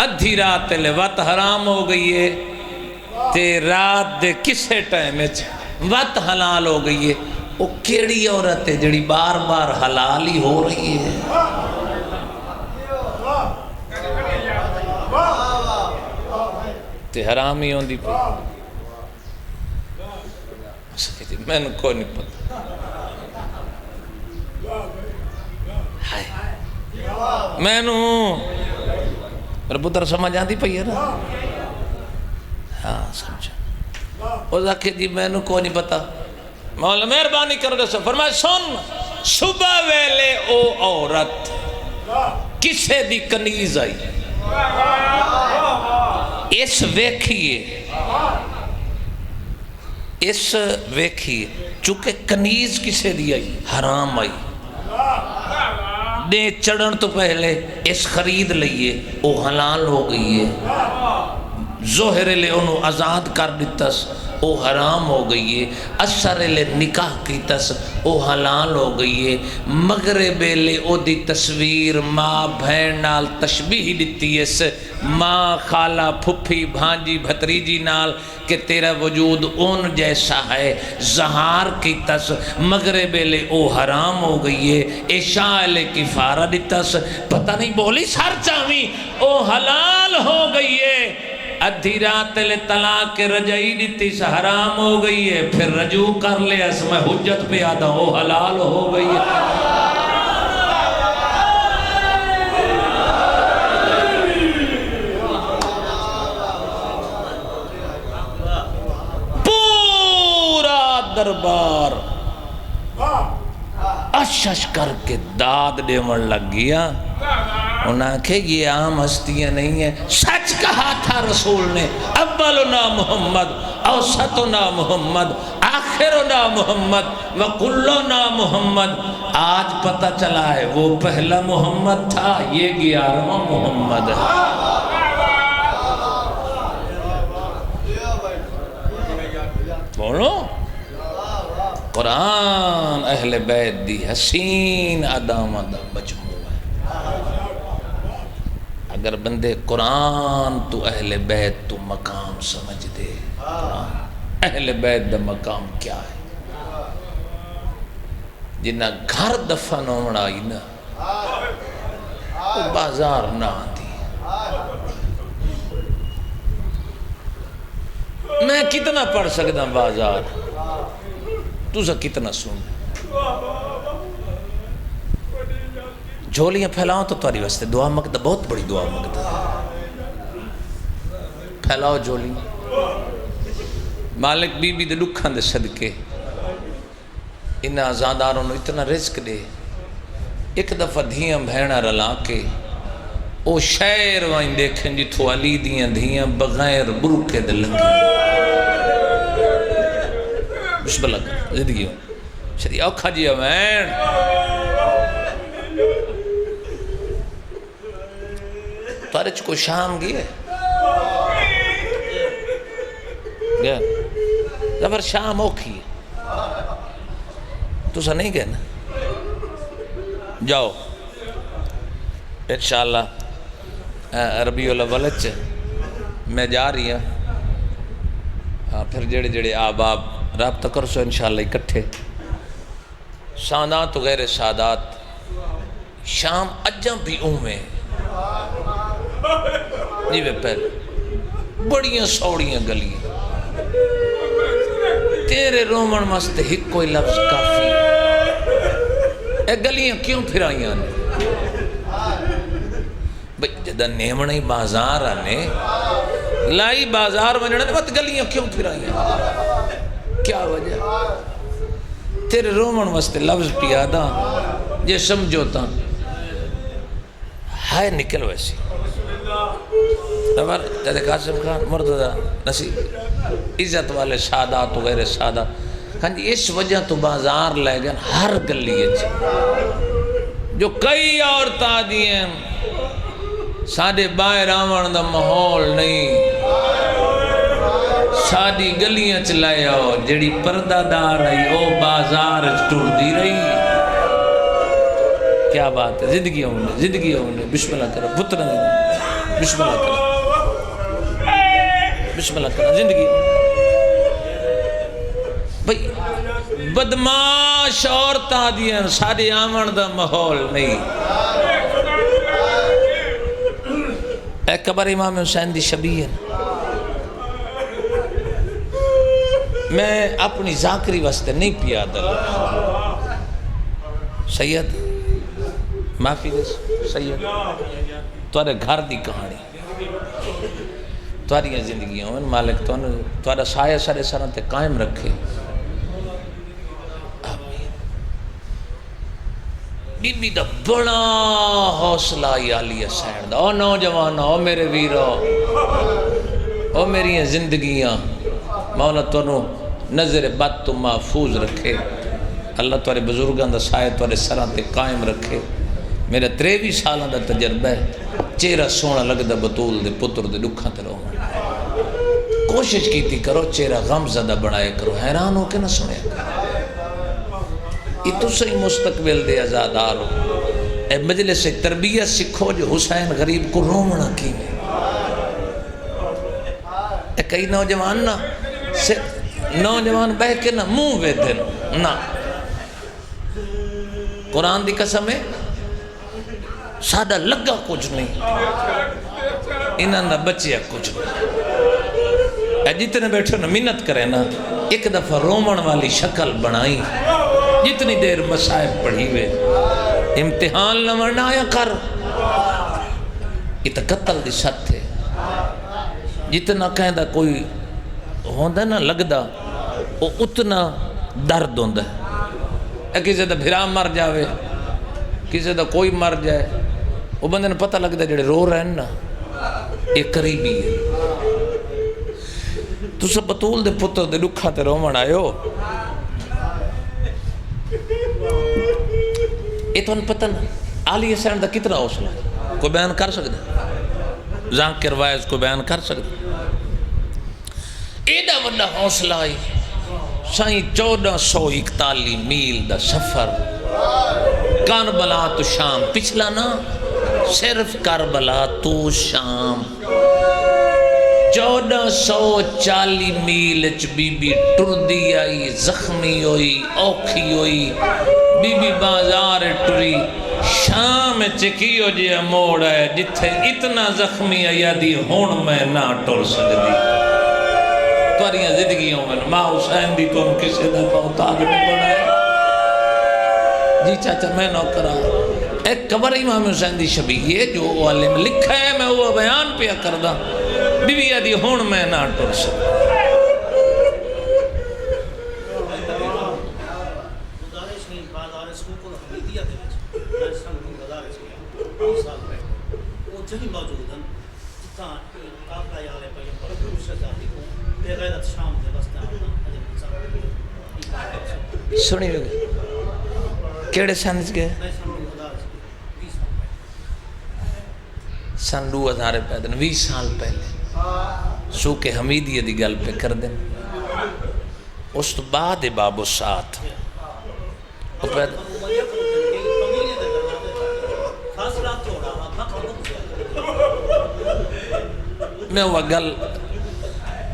ادھی رات لے وقت حرام ہو گئی ہے تے رات دے کسے ٹائم وقت حلال ہو گئی ہے وہ کیڑی عورت ہے جڑی بار بار حلال ہی ہو رہی ہے تے حرام ہی ہوندی پہ میں نے کوئی نہیں پتا ہائے میں نو پر پتر سمجھ آتی پئی ہے نا ہاں سمجھا او زاکے جی میں نو کوئی نہیں پتا مولا مہربانی کر دے سو فرمائے سن صبح ویلے او عورت کسے دی کنیز آئی اس ویکھیے چونکہ کنیز کسے دی آئی حرام آئی دے چڑھن تو پہلے اس خرید لئیے او حلال ہو گئی ہے ظہر لے انہوں آزاد کر دیتس او حرام ہو گئی ہے اثر لے نکاح کیتس او حلال ہو گئی ہے مغرب لے او دی تصویر ماں بھین نال تشبیح دیتی ہے ماں خالہ پھپھی بھانجی بھتریجی نال کہ تیرا وجود ان جیسا ہے زہار کیتس مغرب لے او حرام ہو گئی ہے عشاء لے کفارہ دیتس پتہ نہیں بولی سر چاہویں او حلال ہو گئی ہے ادھی رات لے طلاق کے رجعی دیتی سے حرام ہو گئی ہے پھر رجوع کر لے اس میں حجت پہ آدھا ہو حلال ہو گئی ہے پورا دربار اشش کر کے داد دیون لگ گیا انہاں کہ یہ عام ہستیاں نہیں ہیں سچ کہا تھا رسول نے اولنا محمد اوسطنا محمد آخرنا محمد وکلنا محمد آج پتہ چلا ہے وہ پہلا محمد تھا، یہ 11واں محمد ہے۔ بولو، قرآن اہل بیت دی حسین ادامہ دا مجموعہ ہے۔ اگر بندے قرآن تو اہل بیت تو مقام سمجھ دے، اہل بیت دا مقام کیا ہے؟ جنہ گھر دفن ہونا آئی نا وہ بازار نہ آتی۔ میں کتنا پڑھ سکتا بازار، تُسا کتنا سن؟ جھولیاں پھیلاؤں تو تاری واسطے دعا مقدہ، بہت بڑی دعا مقدہ ہے۔ پھیلاؤ جھولیاں، مالک بی بی دے لکھاں دے صدقے انہاں آزاداروں نے اتنا رزق دے۔ ایک دفعہ دھیاں بھیڑا رلا کے او شہر وائیں دیکھیں جتھو علی دیاں دھیاں بغیر برکے دے لنگی۔ بسم اللہ کر زندگی ہو شدی اوکھا جی امین۔ تارے چکو شام گئے گیا زبر شام اوکھی ہے تو سا نہیں گئے نا، جاؤ انشاءاللہ ربیع الاول میں جا رہی ہوں، پھر جڑے جڑے آباب رابطہ کر سو انشاءاللہ اکٹھے سادات و غیر سادات شام اجاں بھی میں جی میں پہلے بڑیاں سوڑیاں گلیاں تیرے رومن مست ہی کوئی لفظ کافی، اے گلیاں کیوں پھرائیاں نے بھئی جدہ نیمنی بازار آنے لائی بازار میں جڑے بات گلیاں کیوں پھرائیاں، کیا وجہ؟ تیرے رومن مست لفظ پیادا یہ سمجھوتا ہائے نکل ویسی جیسے قاسم خان مرتضی نصیب عزت والے سادات و غیر سادات کہاں جی اس وجہ تو بازار لے گئے ہر گلی جو کئی عورتاں دیئے ساڑھے باہر آمن دا محول نہیں، ساڑھی گلیاں چلائے ہو جڑی پردہ دار رہی او بازار ٹر دی رہی۔ کیا بات ہے، زندگی ہونے بسم اللہ کرو پتر نہیں، بسم اللہ کرو بسم اللہ کرو زندگی بھئی بدماش عورتاں دیاں ساڑھے آمن دا محول نہیں۔ اے قبر امام حسین دی شبیہ میں اپنی ذاکری واسطے نہیں پیا دل سید معافی دے سید تورے گھر دی کہانی تواریاں زندگیاں ہوئے مالک تورا سایہ سارے سران تے قائم رکھے آمین۔ بی بی دا بڑا حوصلہ عالیہ سین دا او نوجوان او میرے ویرو او میری زندگیاں مولا تونوں نظر بد تو محفوظ رکھے، اللہ تورے بزرگاں دا سایہ تورے سران تے قائم رکھے۔ میرا 23 سالہ دا تجربہ ہے، چہرہ سونا لگدا بطول دے پتر دے دکھاں تے رو کوشش کیتی کرو چہرہ غم زدہ بنائے کرو، حیران ہو کے نہ سنے یہ تو صحیح مستقبل دے ازادار ہو۔ اے مجلس تربیت سکھو جو حسین غریب کو رومنا کی اے کئی نوجوان نا نوجوان بہ کے نا منہ وے دن نا قرآن دی قسم ہے سادہ لگا کچھ نہیں انہاں دا بچیا کچھ نہیں۔ اے جتنے بیٹھو نا منت کرے نا ایک دفعہ رومن والی شکل بنائی، جتنی دیر مسائب پڑھی ہوئے امتحان نہ مرنا آیا کر، یہ تو قتل دی ست ہے، جتنا کہندہ کوئی ہوندہ نا لگدا وہ اتنا درد ہوندہ ہے۔ کسی دا بھرا مر جاوے کسی دا کوئی مر جائے وہ بندے نے پتہ لگتا ہے جڑے رو رہے ہیں نا یہ قریبی ہے۔ تو سب بطول دے پتر دے لکھا تے رومن آئے ہو یہ تو پتہ نا علی حسین دا کتنا حوصلہ ہے، کوئی بیان کر سکتا ذاکر وائز کو بیان کر سکتا ایڈا وڈا حوصلہ ہے سائیں 1441 میل دا سفر کربلا تو شام پچھلا نا صرف کربلا تو شام 1440 میل بی بی ٹردی آئی زخمی ہوئی اوکھی ہوئی بی بی بازار ٹری شام چکیو جی موڑ ہے جتھے اتنا زخمی آیا دی ہون میں نہ ٹر سکتی تواریاں زندگیوں میں ماں حسین دی تو ہم کسی دا محتاج نہیں بڑھائے جی چاچا میں نوکرا ایک قبر امام حسین دی شبیہ جو عالم لکھا ہے میں وہ بیان پہ کردہ بی بی دی ہون میں نہ ٹر سکتی سنی ہوگی کیڑے سنج گئے سن 2000 پیدن 20 سال پہلے سوک حمیدیہ دی گل پہ کر دیں اس تو بعد باب و ساتھ میں وہ گل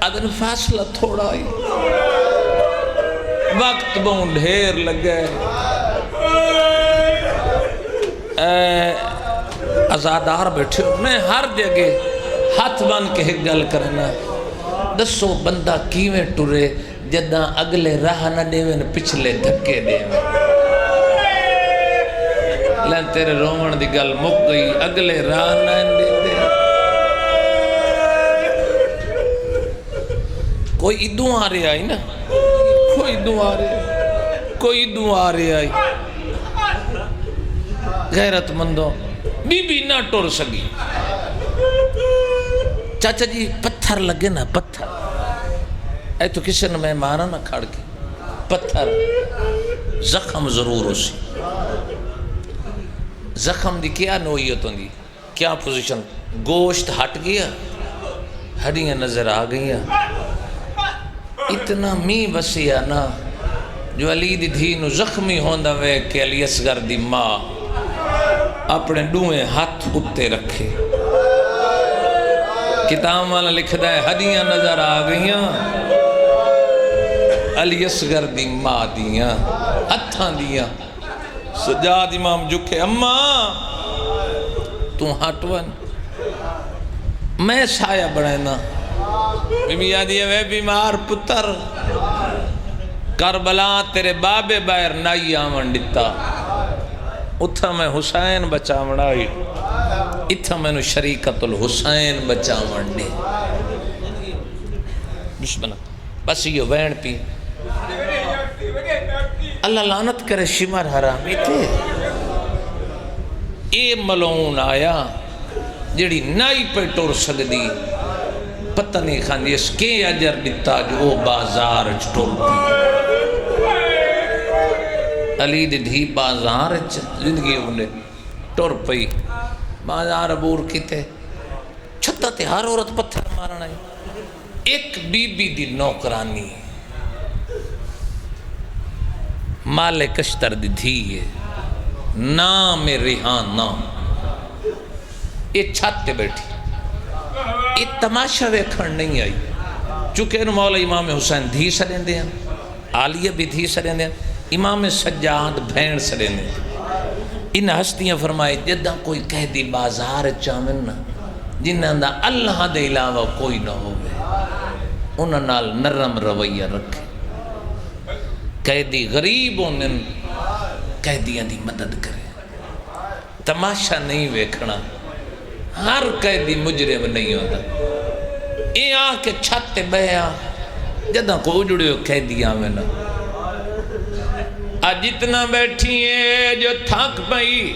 ادن فاصلہ تھوڑا ہی وقت بہن ڈھیر لگے ازادار بیٹھے میں ہر جگہ ہاتھ بان کے ایک گل کرنا دسو بندہ کیویں ٹرے جداں اگلے راہ نہ دیویں پچھلے دھکے دیویں لین تیرے رومن دی گل مک گئی اگلے راہ نہ دے کوئی ادوں آ رہے آئی نا کوئی ادوں آ رہے کوئی ادوں آ رہے آئی غیرت مندوں بی بی نہ ٹور سکی چاچا جی پتھر لگے نا پتھر اے تو کسی نے میں مارا نہ کھڑ کے پتھر زخم ضرور ہو سی زخم دی کیا نوعیتوں دی کیا پوزیشن گوشت ہٹ گیا ہڈیاں نظر آ گئی اتنا می وسیع نا جو علی دی دھی نو زخمی ہوندہ وے کہ علی اصغر دی ماں اپنے ڈوئیں ہاتھ اتے رکھے کتاب والا لکھ دا ہے ہڈیاں نظر آ گئیاں علی اصغر دی ماں دیاں ہتھاں دیاں سجاد امام جھکے اماں تو ہٹ ون میں سایہ بڑھائنا بیبی آدھی ہے وے بیمار پتر کربلا تیرے بابے باہر نائی آمن ڈتا اتھا میں حسین بچا مڑائی اتھا میں نو شریکت الحسین بچا مڑنے دشمنہ بس یہ وین پی اللہ لعنت کرے شمر حرامی تھے اے ملعون آیا جڑی نائی پہ ٹور سکدی پتہ نہیں خاندی اس کے اجر دیتا جو او بازار ٹور پی علی دی دھی بازار زندگی ہونے ٹور پئی بازار عبور کیتے چھتا تے ہر عورت پتھر مارنا ہے ایک بی بی دی نوکرانی مال کشتر دی دھی ہے نام ریحانہ یہ چھت تے بیٹھی یہ تماشا ویکھن نہیں آئی چونکہ مولا امام حسین دھی سرین دیا عالیہ بھی دھی سرین دیا امام سجاد بھین سرین دیا ان ہستیاں فرمائے جدہ کوئی کہہ دی بازار چامن جنہاں دا اللہ دے علاوہ کوئی نہ ہوئے انہاں نال نرم رویہ رکھے قیدی غریب انہاں قیدیاں دی مدد کرے تماشا نہیں ویکھنا ہر قیدی مجرم نہیں ہوتا اے آن کے چھت بہیا جدہ کو اجڑے ہو قیدیاں میں نا آج اتنا بیٹھی ہے جو تھاک پئی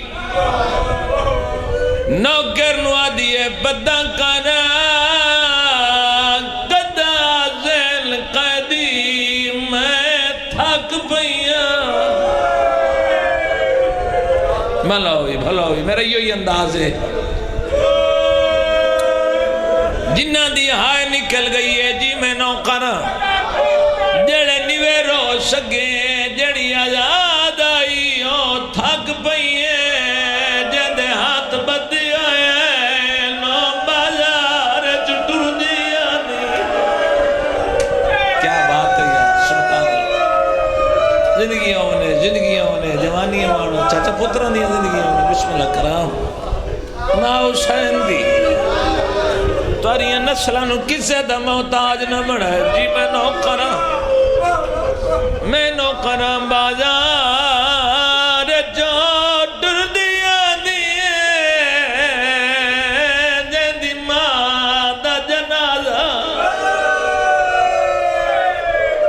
نوکر نوا دیئے بدہ کنا قدہ زیل قیدی میں تھاک پئیاں بھلو میرا یہی انداز ہے جنہ دی ہائے نکل گئی ہے جی میں نوکر جڑے نیویرو سگے جڑی آزاد آئی ہو تھک پئی ہے جدے ہاتھ بدی آئے نو بازار چٹر دیا نہیں کیا بات ہے یار سبحان اللہ زندگیوں نے جوانیاں مانو چاچا پترہ نہیں زندگیوں نے بسم اللہ کرام نا حسین دی تاریاں نسلانو کسے دا محتاج نہ بڑھا جی میں نوکراں بازار جو ڈر دیا دیئے جن دی ماں دا جنازہ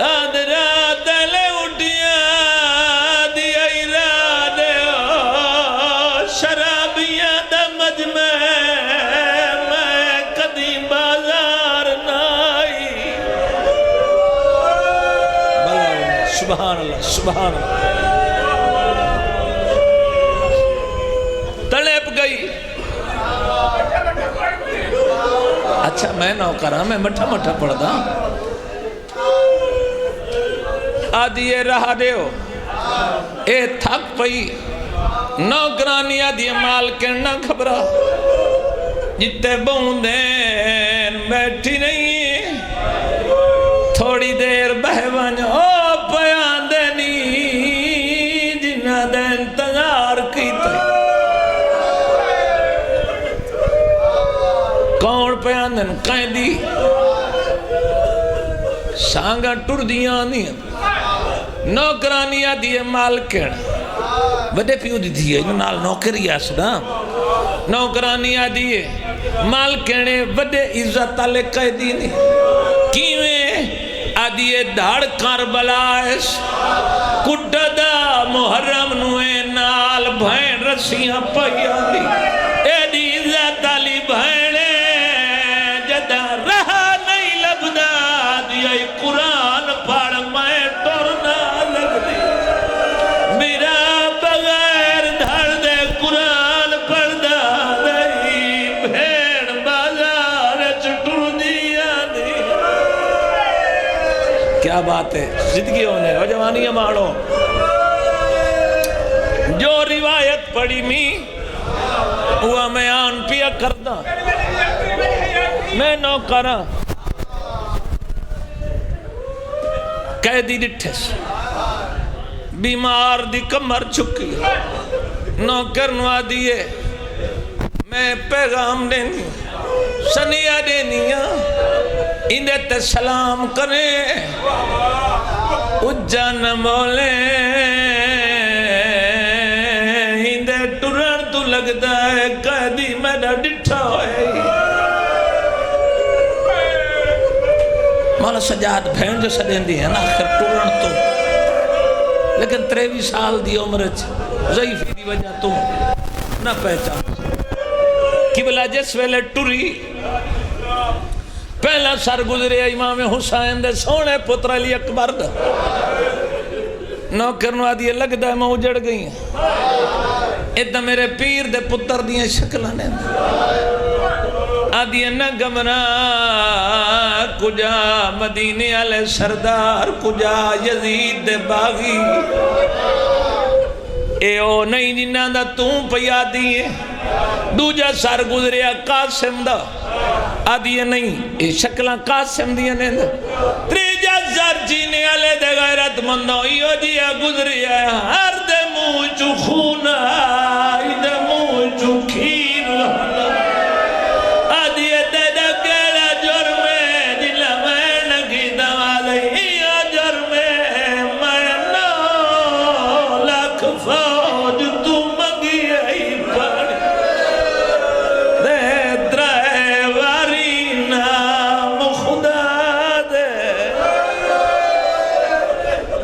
آدھرا دلے اٹھیا دیا ارادے شرابیاں دا مجمع سبحان اللہ سبحان اللہ تڑپ گئی اچھا میں نوکراں میں مٹھا مٹھا پڑھدا آدھی یہ رہا دیو اے تھک پئی نوکرانی آدھی مال کرنا خبرہ جتے بوندین بیٹھی نہیں تھوڑی دیر بہوان پیان دینی جنہ دے انتظار کی تے کون پیان دین قیدی سانگا ٹر دیاں نہیں نوکرانیاں دیئے مالکن وڈے پیو دی دیئے نال نوکری آسنا نوکرانیاں دیئے مالکن وڈے عزت آلے قیدی نہیں کیویں آدھیے دھاڑ کربلا اس کٹھا محرم نوے نال بھین رسیاں پہیاں دی ایڈی عزت علی بھینے جدہ رہا نہیں لبدا دیا قرآن پڑھ میں ٹورنا لگ دی میرا بغیر دھڑ دے قرآن پڑھ دا دی بھین بازار چٹر دیا دی کیا بات ہے زندگیوں نے اور جوانیاں مارو جو روایت پڑھی می وہ میں آن پیا کردہ میں نوکراں قیدی ڈٹھس بیمار دی کمر چکی نوکر نوا دیئے میں پیغام دینی سنیہ دینیاں اندے تے سلام کریں اجان مولے اندے ٹرن تو لگتا ہے قیدی میڈا ڈٹھا ہوئے مولا سجاد بھین جو سدین دی ہے نا آخر ٹرن تو لیکن 23 سال دی عمرچ ضعیفی دی وجہ تو نہ پہچان کی بلا جس ویلے ٹری پہلا سر گزرے امام حسین دے سونے پتر علی اکبر دا نوکرنو آدھی لگ دا میں اجڑ گئی ہیں ادھا میرے پیر دے پتر دیئے شکلانے آدھی نہ گمنا کجا مدینے علیہ سردار کجا یزید دے باغی اے او نہیں جنہ دا توں پیا دیئے دوجہ سر گزریا قاسم دا آدھی نہیں اے شکلہ قاسم دیا نہیں تریجہ سر جینے علیہ دے غیرت مندوئیو جیا گزریا ہر دے موچو خون آئی دے موچو کھیر لہنا آدھی دے دے گیڑا جرمے جلہ میں نگی دوالے ہیا جرمے میں نو لکھ فوج تو مگی ای پڑ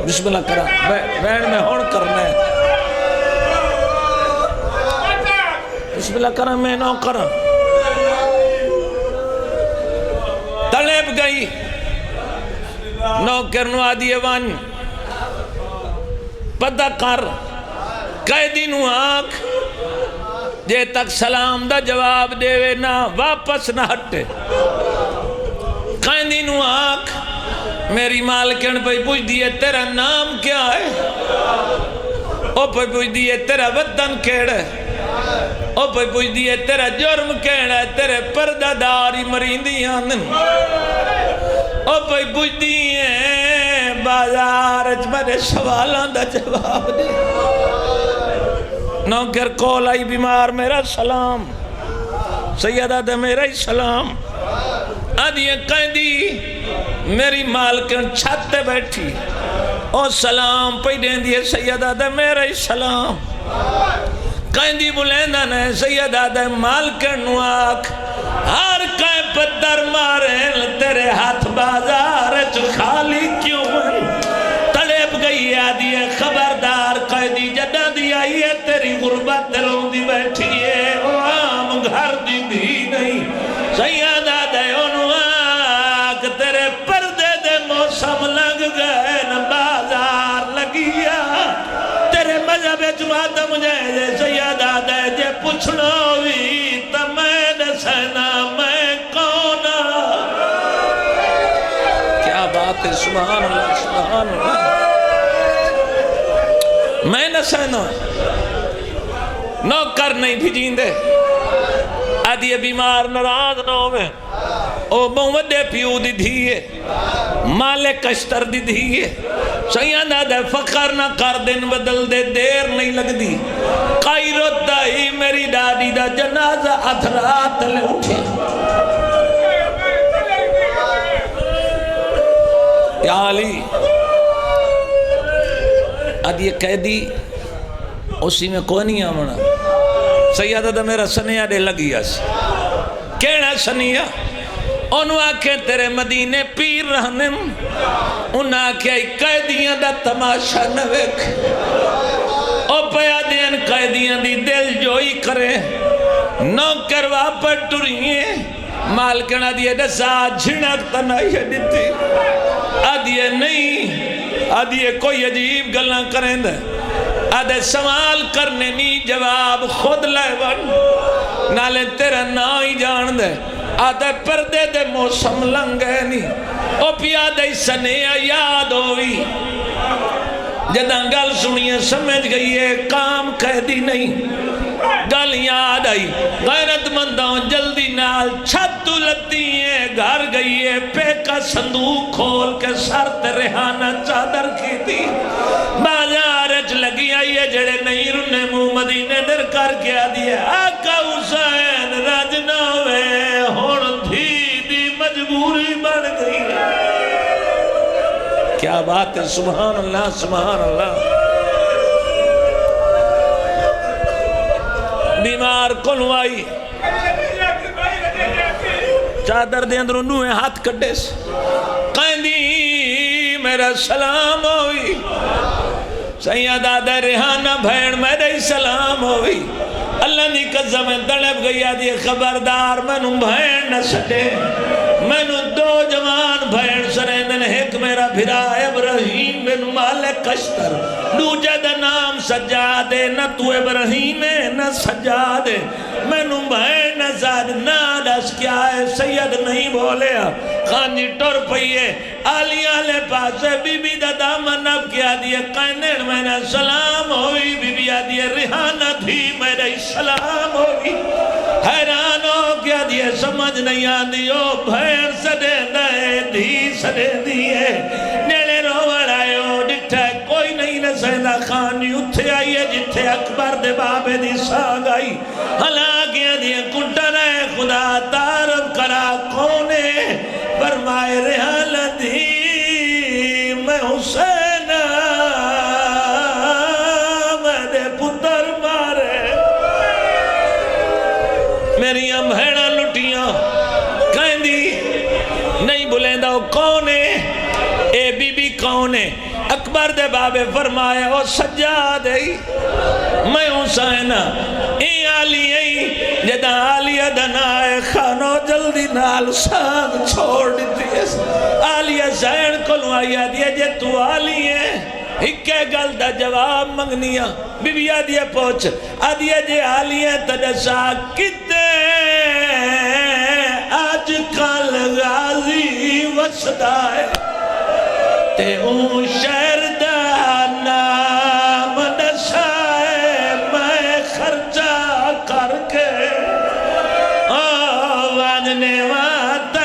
بسم اللہ کرا بین میں ہون کرنا ہے بسم اللہ کرا میں نو کرا تلیب گئی نو کرنو آدھی وان پتہ کر قیدی نو آنکھ جے تک سلام دا جواب دے نا واپس نہ ہٹے قائدی نو آنکھ میری مالکن پہ پوچھ دیئے تیرا نام کیا ہے او پہ پوچھ دیئے تیرا وطن کیڑا ہے او پہ پوچھ دیئے تیرا جرم کیڑا ہے تیرے پردہ داری مریندی آنن او پہ پوچھ دیئے بازار اچ میرے سوالان دا جواب دے نوکر کول آئی بیمار میرا سلام سیدہ دے میرا ہی سلام آدھیے قیدی میری مالکن چھتے بیٹھی او سلام پہ دین دیئے سیدہ دے میرا ہی سلام قیدی بلیندہ نے سیدہ دے مالکن نواک ہر کائیں پتر مارے تیرے ہاتھ بازار چو خالی کیوں من تڑپ گئی آدھیے خبردار قیدی جدہ دی آئی ہے تیری غربت دلوں دی بیٹھی ہے او عام گھر دی بھی نہیں سیدہ دے انواک تیرے پردے دے موسم لگ گئے نا بازار لگیا تیرے مذہب جماعت مجھے دے سیدہ دے جے پوچھنا ہوئی تا میں نسینا میں کونا کیا بات ہے سبحان اللہ سبحان اللہ میں نسینا نوکر نہیں بھیجین دے آدھی بیمار نراز نہ ہوئے او موڈے پیو دی دھیئے مالے کشتر دی دھیئے سیدہ دے فقر نہ کر دن بدل دے دیر نہیں لگ دی قائرو دائی میری ڈاڈی دا جنازہ اتھرات لے اٹھے یا علی آدھی قیدی اسی میں کوئی نہیں آمنا سیدہ دا میرا سنیہ دے لگی اس کیڑا سنیہ انہوں آکھے تیرے مدینے پیر رہنم انہوں آکھے قیدیاں دا تماشا نویک او پیا دین قیدیاں دی دل جوئی کرے نوکر واپر ٹوریے مالکن آدھیے دسا جھنک تنائیے دیتی آدھیے نہیں آدھیے کوئی عجیب گلنا کریں دے آدھے سوال کرنے نی جواب خود لائے ون نالے تیرا نائی جان دے آدھے پردے دے موسم لنگے نی او پیا دے سنیا یاد ہوئی جدہ گل سنیے سمجھ گئی ہے کام قیدی نہیں گل یاد آئی غیرت مندوں جلدی نال چھتو لتی ہے گھر گئی ہے پے کا صندوق کھول کے سر تے ریحانہ چادر کی تھی بازارچ لگی آئی ہے جڑے نہیں رنے منہ مدینے در کر کے آدھی آقا حسین رجنا ہوئے ہون دھی دی مجبوری بڑھ گئی کیا بات ہے سبحان اللہ سبحان اللہ بیمار کلو آئی چادر دے اندر انہوں ہاتھ کٹے سے قیدی میرا سلام ہوئی سیدہ دے ریحانہ بھین میرے سلام ہوئی اللہ نے قسم دڑپ گئی آدھی خبردار مینوں بھین نہ سٹے مینوں دو جوان بھین سریندن ایک میرا بھرا ابراہیم بن مالک کشتر دوجہ دا نام سجادے نہ تو ابراہیم نہ سجادے مینوں بھین نہ زاد نہ دس کیا ہے سید نہیں بولے خانجی ٹور پئیے آلیاں لے پاسے بی بی دا دامن اب کیا دیئے قینن میں نے سلام ہوئی بی بی آدھیے ریحانہ تھی میرے سلام ہوئی حیران ہو کیا دیئے سمجھ نہیں آدھی او بھین سدے دائے دھی سدے دیئے نیلے رو بڑھائے ہو ڈٹھا کوئی نہیں نسیدہ خانی اتھے آئیے جتھے اکبر دے بابے دی ساگ آئی حلاکیاں دیئے کنٹا رہے خدا تعرف کرا کونے فرمائے ریحانہ تھی میں حسین میرے پتر مارے میری امہیڑا لٹیاں کہیں دی نہیں بلیں دا کون ہے اے بی بی کون ہے اکبر دے بابے فرمایا او سجاد ہے میں حسین اے آلی ہے جدہ آلیہ دنائے خانو جلدی نال سانگ چھوڑ دیتی ہے آلیہ زین کو لوائی آدھی ہے جے تو آلی ہے ہکے گل دا جواب منگنیاں بی بی آدھیا پوچھ آدھیا جے آلیاں تدسا کتے آج کل غازی وسدا ہے تے اون شہر دا نام دسائے میں خرچہ کر کے واننے وات